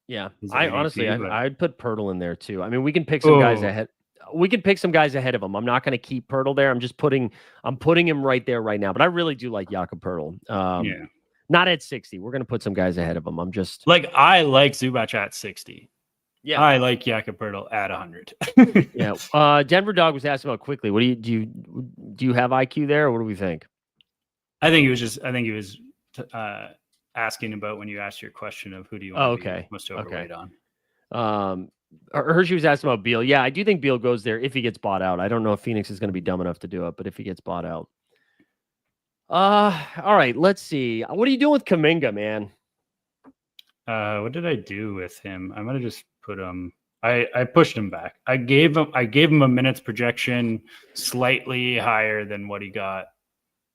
Yeah. his I ADP, honestly, but I'd put Pirtle in there too. I mean, we can pick some guys ahead. We can pick some guys ahead of him. I'm not going to keep Pirtle there. I'm putting him right there right now. But I really do like Jakob Pirtle. yeah, Not at 60. We're going to put some guys ahead of him. I'm just like I like Zubac at 60. yeah. I like Jakob Pertl at 100. Yeah. Denver Dog was asking about quickly. What do you have IQ there, or what do we think? I think he was asking about when you asked your question of who do you want to be most overweight on. Hershey was asking about Beal. Yeah, I do think Beal goes there if he gets bought out. I don't know if Phoenix is going to be dumb enough to do it, but if he gets bought out. All right, let's see. What are you doing with Kuminga, man? What did I do with him? I'm gonna just put him. I pushed him back. I gave him a minutes projection slightly higher than what he got.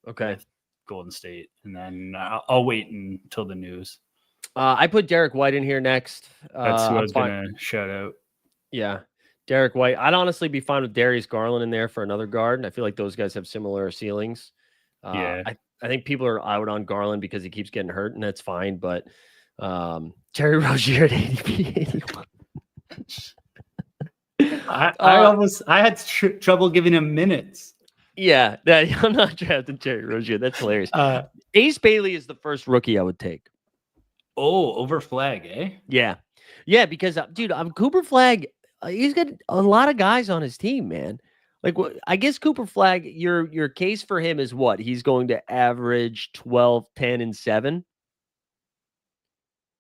Okay. With Golden State, and then I'll wait until the news. I put Derek White in here next. That's who I was gonna shout out. Yeah, Derek White. I'd honestly be fine with Darius Garland in there for another guard. And I feel like those guys have similar ceilings. Yeah, I think people are out on Garland because he keeps getting hurt, and that's fine. But Terry Rozier at ADP 81. I had trouble giving him minutes. Yeah, I'm not drafting Terry Rozier. That's hilarious. Ace Bailey is the first rookie I would take. Oh, over Flag, eh? Yeah, because dude, Cooper Flag. He's got a lot of guys on his team, man. Like, I guess Cooper Flag. Your case for him is what? He's going to average 12, 10, and 7.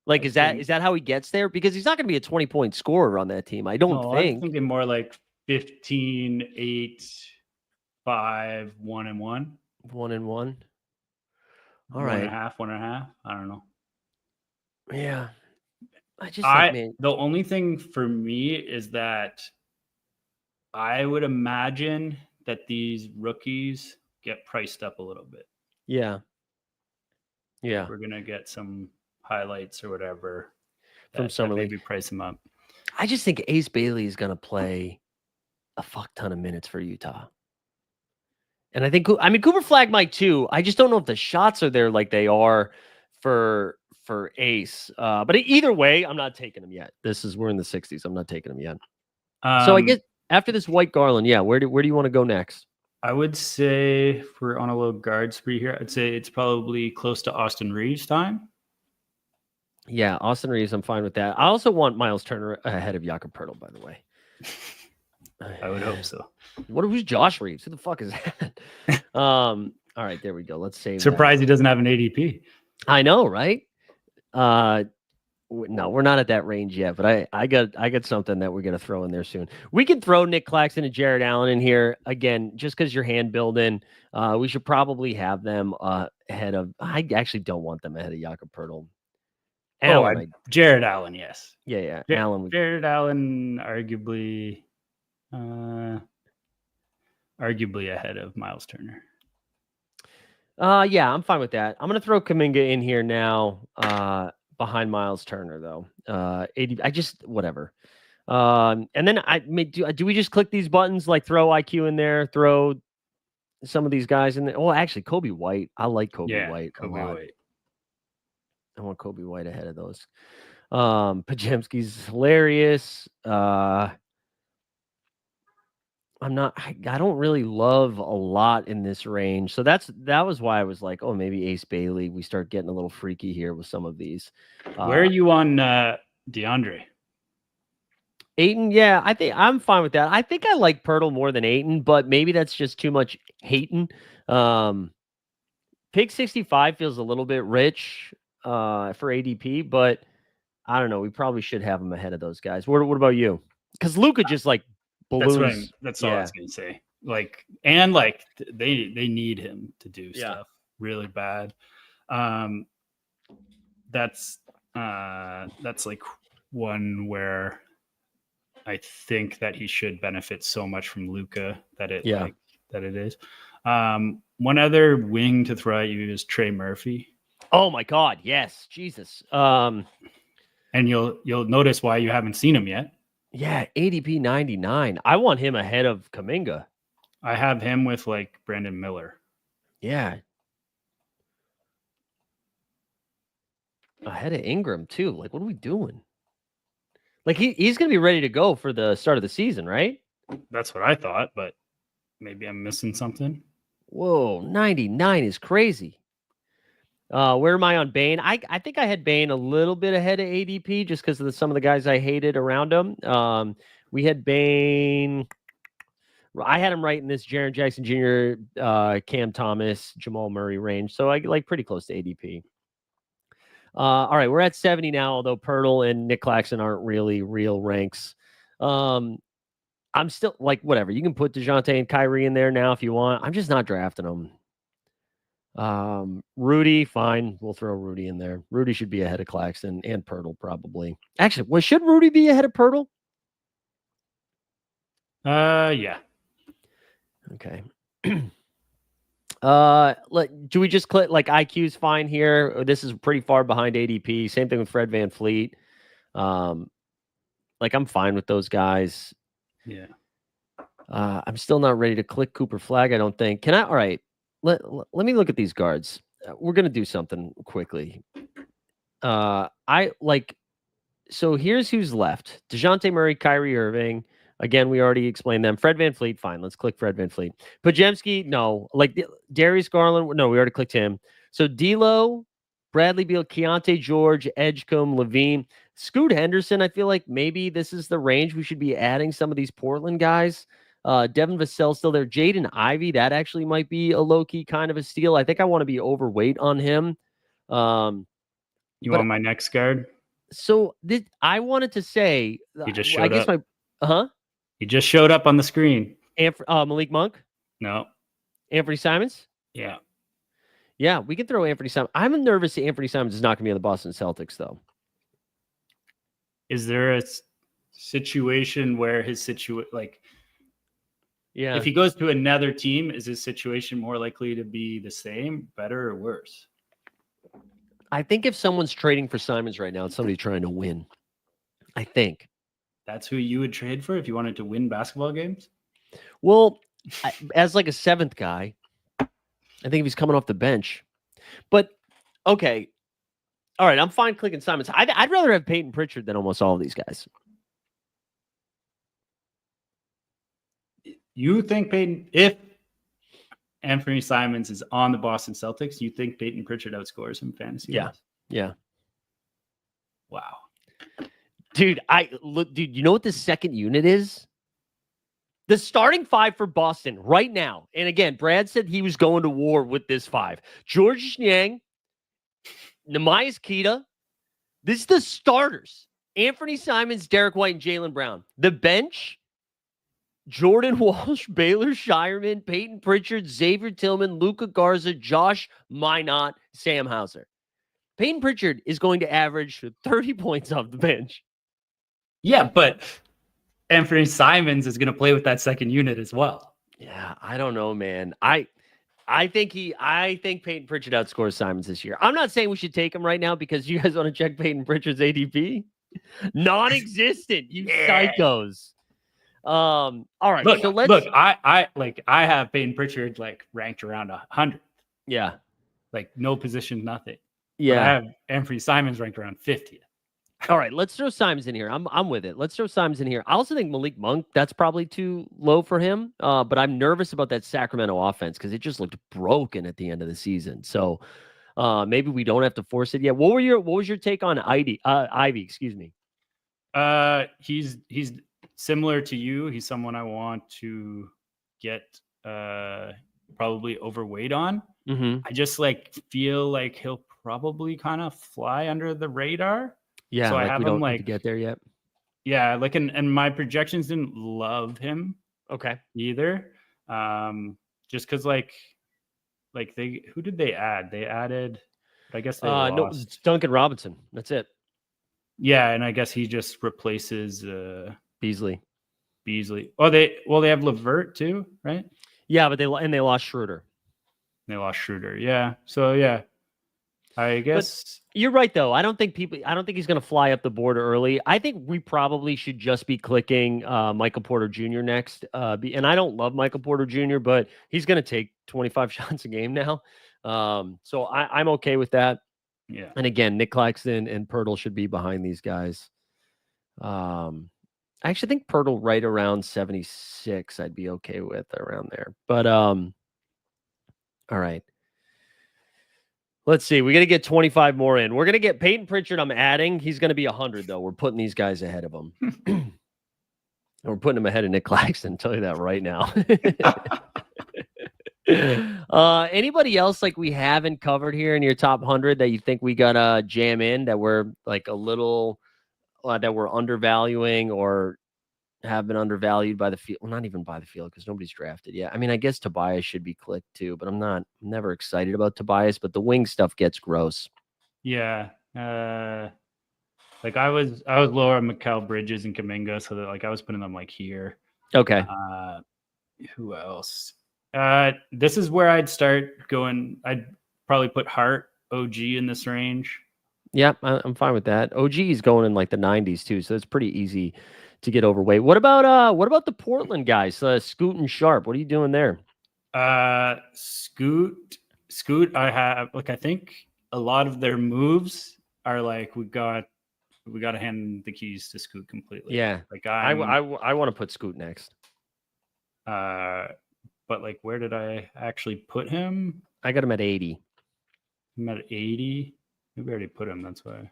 Like, is that how he gets there? Because he's not going to be a 20-point scorer on that team. I don't think. I'm thinking more like 15, 8, 5, 1 and 1. 1 and 1. All right. 1.5. I don't know. Yeah. The only thing for me is that I would imagine that these rookies get priced up a little bit. Yeah. We're gonna get some highlights or whatever from summer league. Maybe price them up. I just think Ace Bailey is gonna play a fuck ton of minutes for Utah. And I think Cooper Flag might too. I just don't know if the shots are there like they are for Ace. But either way, I'm not taking him yet. We're in the 60s. I'm not taking him yet. So I guess after this White Garland, where do you want to go next? I would say if we're on a little guard spree here, I'd say it's probably close to Austin Reeves time. Yeah, Austin Reeves, I'm fine with that. I also want Miles Turner ahead of Jakob Pertl, by the way. I would hope so. Who's Josh Reeves? Who the fuck is that? All right, there we go. Let's save. Surprised he doesn't have an ADP. I know, right? No, we're not at that range yet, but I got something that we're gonna throw in there soon. We can throw Nick Claxton and Jared Allen in here again, just because you're hand building. We should probably have them ahead of. I actually don't want them ahead of Jakob Pertl. Jared Allen, yes. Yeah. Jared Allen, arguably ahead of Miles Turner. Yeah, I'm fine with that. I'm gonna throw Kuminga in here now. Behind Miles Turner, though. 80. I just whatever. And then do we just click these buttons like throw IQ in there, throw some of these guys in there? Oh, actually, Kobe White. I like Kobe White a lot. I want Kobe White ahead of those. Pajemski's hilarious. I don't really love a lot in this range. So that was why I was like, oh, maybe Ace Bailey. We start getting a little freaky here with some of these. Where are you on DeAndre? Ayton, yeah, I think I'm fine with that. I think I like Pirtle more than Ayton, but maybe that's just too much hating. Pick 65 feels a little bit rich for ADP, but I don't know. We probably should have him ahead of those guys. What about you? Because Luka just like balloons. That's all I was gonna say. They need him to do stuff really bad. That's like one where I think that he should benefit so much from Luka that it is. One other wing to throw at you is Trey Murphy. Oh my God, yes, Jesus. And you'll notice why you haven't seen him yet. Yeah, ADP 99. I want him ahead of Kaminga. I have him with like Brandon Miller. Yeah. Ahead of Ingram too. Like, what are we doing? Like he's gonna be ready to go for the start of the season, right? That's what I thought, but maybe I'm missing something. Whoa, 99 is crazy. Where am I on Bane? I think I had Bane a little bit ahead of ADP just because of some of the guys I hated around him. We had Bane. I had him right in this Jaren Jackson Jr., Cam Thomas, Jamal Murray range. So I like pretty close to ADP. All right, we're at 70 now, although Pirtle and Nick Claxton aren't really real ranks. I'm still like, whatever. You can put DeJounte and Kyrie in there now if you want. I'm just not drafting them. Rudy, fine. We'll throw Rudy in there. Rudy should be ahead of Claxton and Pirtle, probably. Actually, should Rudy be ahead of Pirtle? Yeah. Okay. Do we just click like IQ's fine here? This is pretty far behind ADP. Same thing with Fred VanVleet. Like I'm fine with those guys. Yeah. I'm still not ready to click Cooper Flag, I don't think. Can I? All right. Let me look at these guards. We're going to do something quickly. I like, so here's who's left. DeJounte Murray, Kyrie Irving. Again, we already explained them. Fred VanVleet, fine. Let's click Fred VanVleet. Pajemski, no. Like Darius Garland, no, we already clicked him. So D'Lo, Bradley Beal, Keontae George, Edgecombe, Levine, Scoot Henderson. I feel like maybe this is the range we should be adding some of these Portland guys. Devin Vassell still there. Jaden Ivey, that actually might be a low-key kind of a steal. I think I want to be overweight on him. You want my next guard? So I wanted to say, he just showed up. He just showed up on the screen. Malik Monk? No. Anthony Simons? Yeah. Yeah, we can throw Anthony Simons. I'm nervous that Anthony Simons is not going to be on the Boston Celtics, though. Is there a situation where yeah, if he goes to another team, is his situation more likely to be the same, better, or worse? I think if someone's trading for Simons right now, it's somebody trying to win. I think. That's who you would trade for if you wanted to win basketball games? Well, as like a seventh guy, I think if he's coming off the bench. But, okay. All right, I'm fine clicking Simons. I'd rather have Peyton Pritchard than almost all of these guys. You think if Anthony Simons is on the Boston Celtics, you think Peyton Pritchard outscores him fantasy? Yeah. Yeah. Wow. Dude, you know what the second unit is? The starting five for Boston right now. And again, Brad said he was going to war with this five. George Niang, Nehemiah Keita. This is the starters. Anthony Simons, Derek White, and Jaylen Brown. The bench, Jordan Walsh, Baylor Shireman, Peyton Pritchard, Xavier Tillman, Luka Garza, Josh Minot, Sam Hauser. Peyton Pritchard is going to average 30 points off the bench. Yeah, but Anthony Simons is going to play with that second unit as well. Yeah, I don't know, man. I think Peyton Pritchard outscores Simons this year. I'm not saying we should take him right now because you guys want to check Peyton Pritchard's ADP. Non-existent, you psychos. All right. Look, I have Peyton Pritchard ranked around 100. Yeah. No position, nothing. Yeah. But I have Anthony Simons ranked around 50. All right, let's throw Simons in here. I'm with it. Let's throw Simons in here. I also think Malik Monk, that's probably too low for him. But I'm nervous about that Sacramento offense because it just looked broken at the end of the season. So maybe we don't have to force it yet. What was your take on Ivy? Excuse me. He's similar to you. He's someone I want to get probably overweight on. Mm-hmm. I just feel like he'll probably kind of fly under the radar. Yeah, so I have we don't him need to get there yet. Yeah, and my projections didn't love him. Okay. Either. Just because who did they add? They added, I guess they lost. No, Duncan Robinson. That's it. Yeah, and I guess he just replaces Beasley. Oh, they have LeVert too, right? Yeah, but they lost Schroeder. They lost Schroeder. Yeah. So yeah. I But guess. you're right, though. I don't think he's going to fly up the board early. I think we probably should just be clicking Michael Porter Jr. next. And I don't love Michael Porter Jr., but he's going to take 25 shots a game now. So I'm okay with that. Yeah. And again, Nick Claxton and Pirtle should be behind these guys. I actually think Pirtle right around 76, I'd be okay with around there. But all right. Let's see. We got to get 25 more in. We're going to get Peyton Pritchard. I'm adding. He's going to be 100, though. We're putting these guys ahead of him. And we're putting him ahead of Nick Claxton. I'll tell you that right now. Anybody else like we haven't covered here in your top 100 that you think we got to jam in that we're like a little that we're undervaluing or have been undervalued by the field? Well, not even by the field because nobody's drafted yet. I mean, I guess Tobias should be clicked too, but I'm never excited about Tobias, but the wing stuff gets gross. Yeah. Like I was lower on Mikal Bridges and Kaminga, so that like I was putting them like here. Okay. Who else? This is where I'd start going. I'd probably put Hart, OG in this range. Yep, I'm fine with that. OG is going in like the 90s too, so it's pretty easy to get overweight. What about the Portland guys? Scoot and Sharp. What are you doing there? Scoot. I think a lot of their moves are like we got to hand the keys to Scoot completely. Yeah, like I want to put Scoot next. But like, where did I actually put him? I got him at 80. I'm at 80. Maybe I already put him. That's why.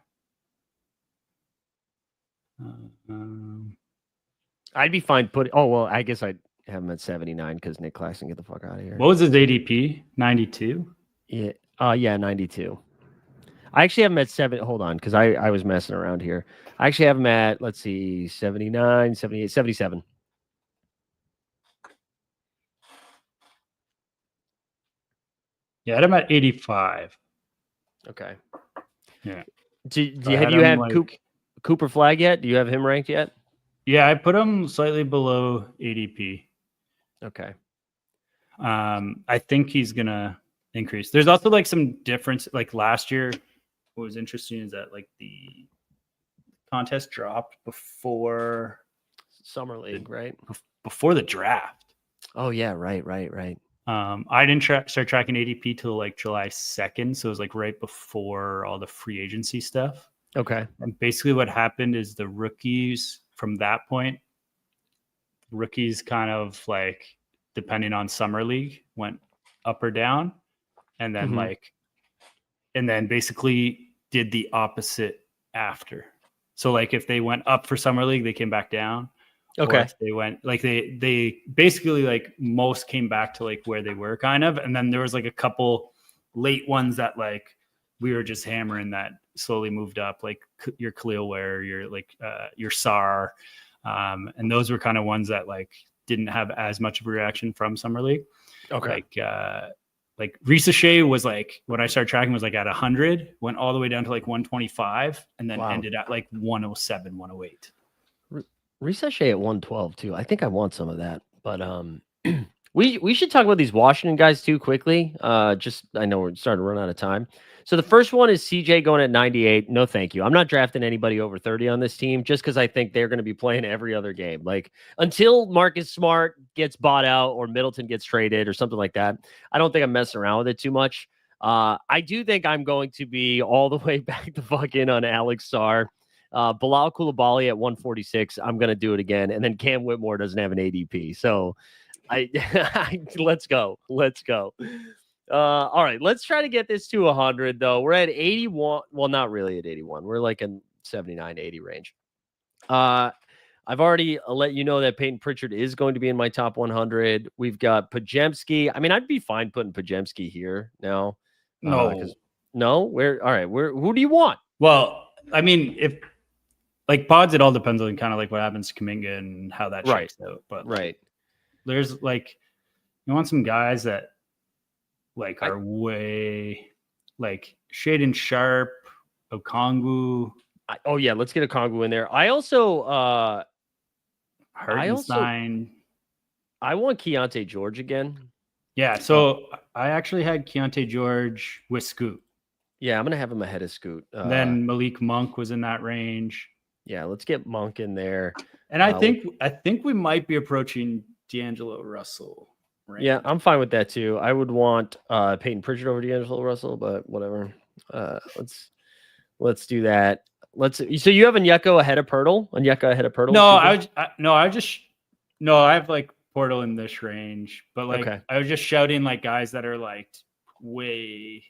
I'd be fine putting. Oh well, I guess I'd have him at 79 because Nick Claxton, get the fuck out of here. What was his ADP? 92. Yeah. Yeah, 92. I actually have him at 7. Hold on, because I was messing around here. I actually have him at, let's see, 79, 78, 77. Yeah, I'm at 85. Okay. Yeah. Have you had like, Cooper Flag yet? Do you have him ranked yet? Yeah, I put him slightly below ADP. Okay. I think he's gonna increase. There's also like some difference. Like last year, what was interesting is that like the contest dropped before Summer League, right? Before the draft. Oh yeah, right. I didn't start tracking ADP till like July 2nd, so it was like right before all the free agency stuff. Okay. And basically, what happened is the rookies from that point, kind of like depending on Summer League went up or down, and then and then basically did the opposite after. So like if they went up for Summer League, they came back down. Okay. Or if they went like they basically like most came back to like where they were kind of, and then there was like a couple late ones that like we were just hammering that slowly moved up, like your Khalil Ware, your like your SAR, and those were kind of ones that like didn't have as much of a reaction from Summer League. Okay. Like Risa Shea was like when I started tracking was like at 100, went all the way down to like 125, and then ended at like 107, 108. Risa Shea at 112 too. I think I want some of that, but we should talk about these Washington guys too quickly. Just I know we're starting to run out of time. So the first one is CJ going at 98. No, thank you. I'm not drafting anybody over 30 on this team just because I think they're going to be playing every other game. Like until Marcus Smart gets bought out or Middleton gets traded or something like that, I don't think I'm messing around with it too much. I do think I'm going to be all the way back the fuck in on Alex Sarr. Bilal Coulibaly at 146. I'm going to do it again. And then Cam Whitmore doesn't have an ADP. So let's go. All right. Let's try to get this to 100 though. We're at 81. Well, not really at 81. We're like in 79, 80 range. I've already let you know that Peyton Pritchard is going to be in my top 100. We've got Pajemski. I mean, I'd be fine putting Pajemski here now. No, who do you want? Well, I mean, if like pods, it all depends on kind of like what happens to Kaminga and how that checks out. But there's like you want some guys that like are way like Shaden Sharp, Okongwu. Oh yeah, let's get Okongwu in there. I also Hartenstein. I want Keontae George again. Yeah, so I actually had Keontae George with Scoot. Yeah, I'm gonna have him ahead of Scoot. Then Malik Monk was in that range. Yeah, let's get Monk in there. And I think we might be approaching D'Angelo Russell range. Yeah, I'm fine with that too. I would want Peyton Pritchard over D'Angelo Russell, but whatever. Let's do that. So you have Onyeka ahead of Pirtle? Onyeka ahead of Pirtle? I have like Portal in this range, but like I was just shouting like guys that are like way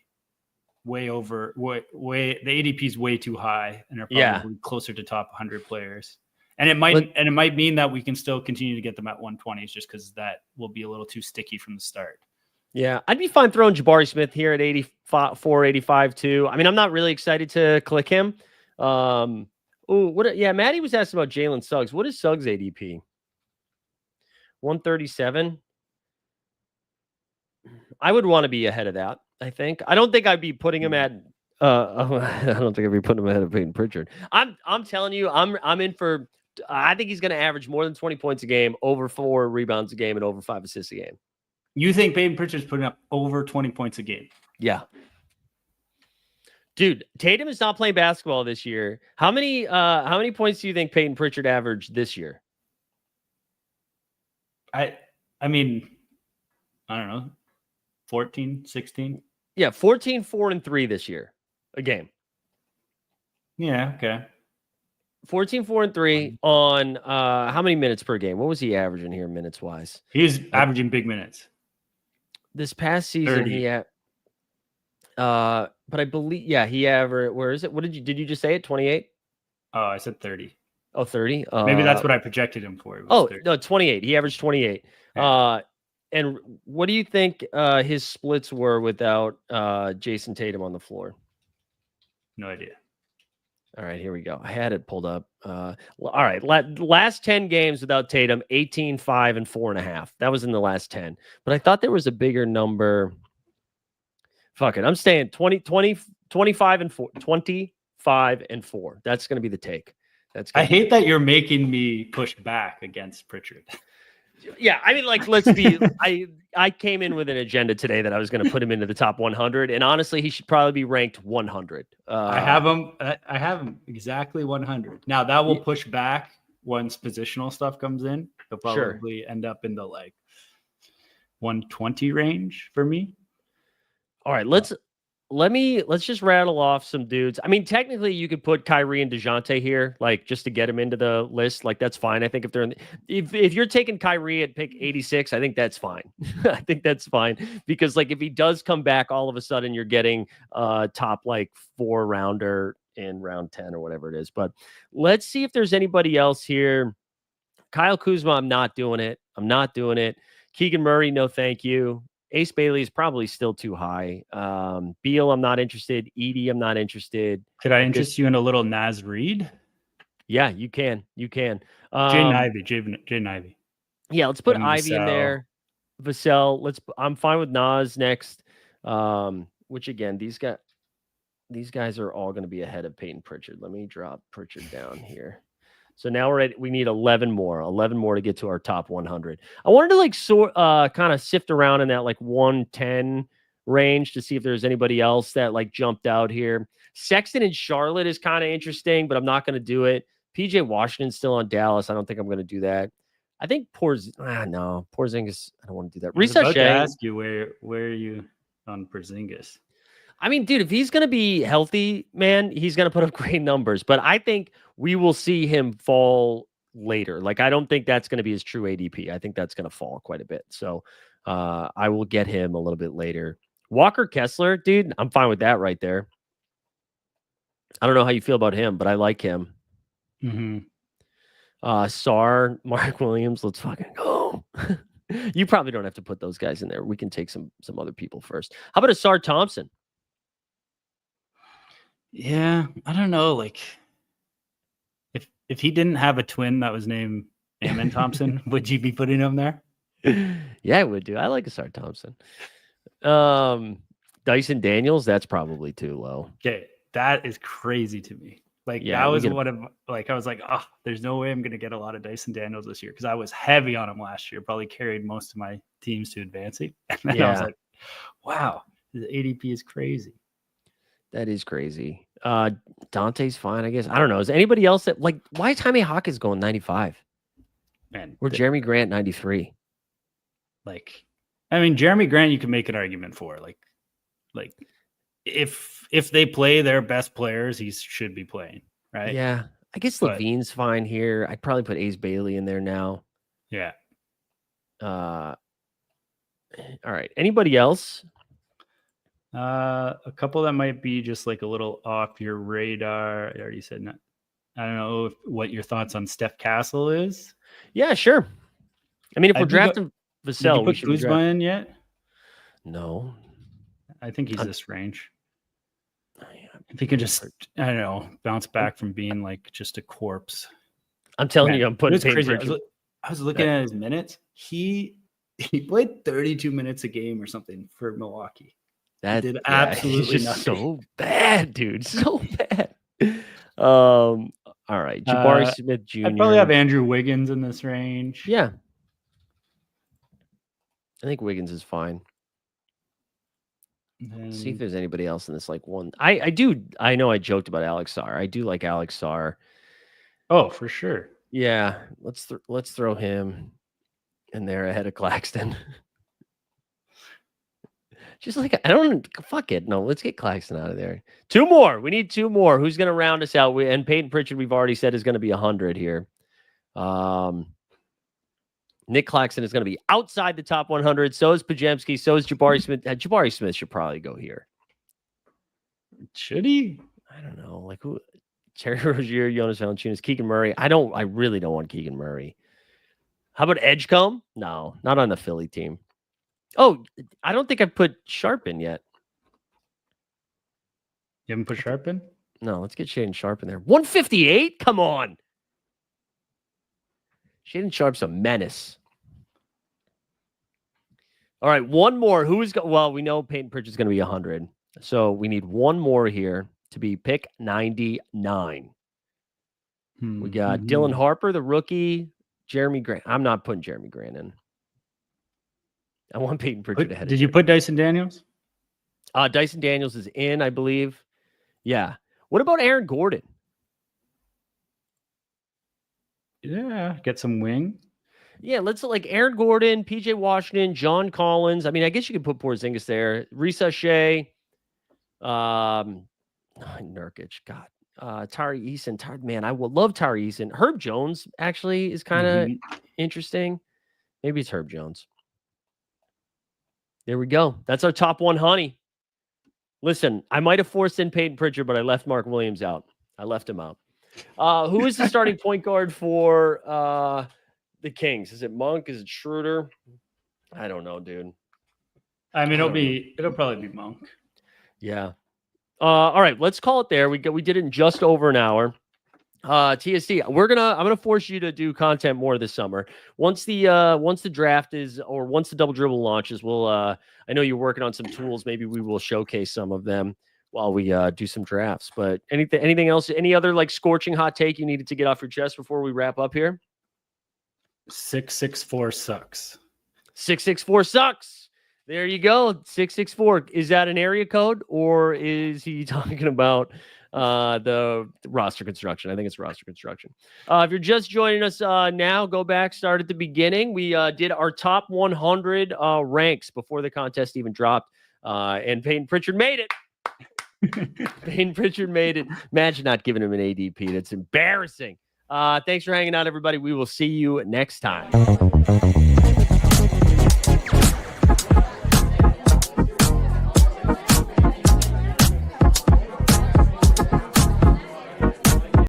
over the ADP is way too high and are probably closer to top 100 players. And it might mean that we can still continue to get them at 120s just because that will be a little too sticky from the start. Yeah, I'd be fine throwing Jabari Smith here at 84, 85 too. I mean, I'm not really excited to click him. Maddie was asking about Jalen Suggs. What is Suggs ADP? 137. I would want to be ahead of that. I think. I don't think I'd be putting him at. I don't think I'd be putting him ahead of Peyton Pritchard. I'm telling you, I'm in for. I think he's going to average more than 20 points a game, over 4 rebounds a game, and over 5 assists a game. You think Peyton Pritchard's putting up over 20 points a game? Yeah. Dude, Tatum is not playing basketball this year. How many points do you think Peyton Pritchard averaged this year? I mean, I don't know. 14, 16? Yeah, 14, 4, and 3 this year. A game. Yeah, okay. 14, 4, and 3 on how many minutes per game? What was he averaging here minutes-wise? He's averaging big minutes. This past season, 30. he had but I believe, he averaged, where is it? What did you just say it? 28? Oh, I said 30. Oh, 30? Maybe that's what I projected him for. Oh, 30. No, 28. He averaged 28. Yeah. And what do you think his splits were without Jason Tatum on the floor? No idea. All right, here we go. I had it pulled up. All right, last 10 games without Tatum, 18, 5, and 4.5. That was in the last 10. But I thought there was a bigger number. Fuck it. I'm staying 25 and 4. 25 and 4. That's going to be the take. I hate that you're making me push back against Pritchard. Yeah, I mean, like, let's be. I came in with an agenda today that I was going to put him into the top 100, and honestly, he should probably be ranked 100. I have him exactly 100. Now that will push back once positional stuff comes in. He'll probably end up in the like 120 range for me. All right, let's just rattle off some dudes. I mean, technically, you could put Kyrie and DeJounte here, like just to get him into the list. Like that's fine. I think if you're taking Kyrie at pick 86, I think that's fine. I think that's fine because like if he does come back, all of a sudden you're getting top like 4 rounder in round 10 or whatever it is. But let's see if there's anybody else here. Kyle Kuzma, I'm not doing it. Keegan Murray, no, thank you. Ace Bailey is probably still too high. Beal, I'm not interested. Edie, I'm not interested. Could I interest you in a little Naz Reid? Yeah, you can. Jaden Ivey. Yeah, let's put Ivy in there. Vassell. I'm fine with Nas next. Which again, these guys are all going to be ahead of Peyton Pritchard. Let me drop Pritchard down here. So now we need 11 more to get to our top 100. I wanted to kind of sift around in that like 110 range to see if there's anybody else that like jumped out here. Sexton in Charlotte is kind of interesting, but I'm not going to do it. PJ Washington's still on Dallas. I don't think I'm going to do that. I think Porzingis. I don't want to do that. I was about to ask you where are you on Porzingis? I mean, dude, if he's going to be healthy, man, he's going to put up great numbers. But I think we will see him fall later. Like, I don't think that's going to be his true ADP. I think that's going to fall quite a bit. So I will get him a little bit later. Walker Kessler, dude, I'm fine with that right there. I don't know how you feel about him, but I like him. Mm-hmm. Sarr, Mark Williams, let's fucking go. You probably don't have to put those guys in there. We can take some other people first. How about Sarr Thompson? Yeah, I don't know. Like, if he didn't have a twin that was named Amen Thompson, would you be putting him there? Yeah, I would do. I like Sarr Thompson. Dyson Daniels, that's probably too low. Okay, that is crazy to me. Like, that was one of like I was like, oh, there's no way I'm gonna get a lot of Dyson Daniels this year because I was heavy on him last year. Probably carried most of my teams to advancing, and then I was like, wow, the ADP is crazy. That is crazy. Dante's fine, I guess. I don't know. Is anybody else that like why is Jaime Hawkins going 95? Man, Or Jeremy Grant 93? Like, I mean, Jeremy Grant, you can make an argument for like if they play their best players, he should be playing, right? Yeah. I guess But- Levine's fine here. I'd probably put Ace Bailey in there now. Yeah. All right. Anybody else? A couple that might be just like a little off your radar. I already said not. I don't know what your thoughts on Steph Castle is. Yeah, sure. I mean, if we're drafting Did Vassell, you put Kuzma in yet? No. I think he's this range. If he can just, I don't know, bounce back from being like just a corpse. I'm telling you, I'm putting crazy. I was looking at his minutes. He played 32 minutes a game or something for Milwaukee. That did absolutely he's nothing. So bad, dude. So bad. All right. Jabari Smith Jr. I'd probably have Andrew Wiggins in this range. Yeah. I think Wiggins is fine. See if there's anybody else in this like one. I know I joked about Alex Sarr. I do like Alex Sarr. Oh, for sure. Yeah. Let's throw him in there ahead of Claxton. Just like I don't fuck it. No, let's get Claxton out of there. 2 more. We need 2 more. Who's going to round us out? And Peyton Pritchard, we've already said is going to be 100 here. Nick Claxton is going to be outside the top 100. So is Pajemski. So is Jabari Smith. Jabari Smith should probably go here. Should he? I don't know. Like who? Terry Rozier, Jonas Valanciunas, Keegan Murray. I really don't want Keegan Murray. How about Edgecombe? No, not on the Philly team. Oh, I don't think I've put Sharp in yet. You haven't put Sharp in? No, let's get Shaden Sharp in there. 158? Come on. Shaden Sharp's a menace. All right, one more. Well, we know Peyton Pritchard's going to be 100. So we need one more here to be pick 99. We got Dylan Harper, the rookie, Jeremy Grant. I'm not putting Jeremy Grant in. I want Peyton Pritchard ahead. Did you put Dyson Daniels? Dyson Daniels is in, I believe. Yeah. What about Aaron Gordon? Yeah, get some wing. Yeah, let's like Aaron Gordon, PJ Washington, John Collins. I mean, I guess you could put Porzingis there. Risa Shea, Nurkic. God, Tari Eason. Man, I would love Tari Eason. Herb Jones actually is kind of interesting. Maybe it's Herb Jones. There we go. That's our top 1, honey. Listen, I might have forced in Peyton Pritchard, but I left Mark Williams out. I left him out. Who is the starting point guard for the Kings? Is it Monk? Is it Schroeder? I don't know, dude. I mean, it'll probably be Monk. Yeah. All right, let's call it there. We did it in just over an hour. TSC, I'm gonna force you to do content more this summer. Once the draft is, or once the double dribble launches, we'll I know you're working on some tools. Maybe we will showcase some of them while we do some drafts. But anything else? Any other like scorching hot take you needed to get off your chest before we wrap up here? 664 sucks. 664 sucks. There you go. 664. Is that an area code, or is he talking about the roster construction? I think it's roster construction. If you're just joining us now, go back, start at the beginning. We did our top 100 ranks before the contest even dropped, and Peyton Pritchard made it. Peyton Pritchard made it. Imagine not giving him an ADP. That's embarrassing. Thanks for hanging out, everybody. We will see you next time.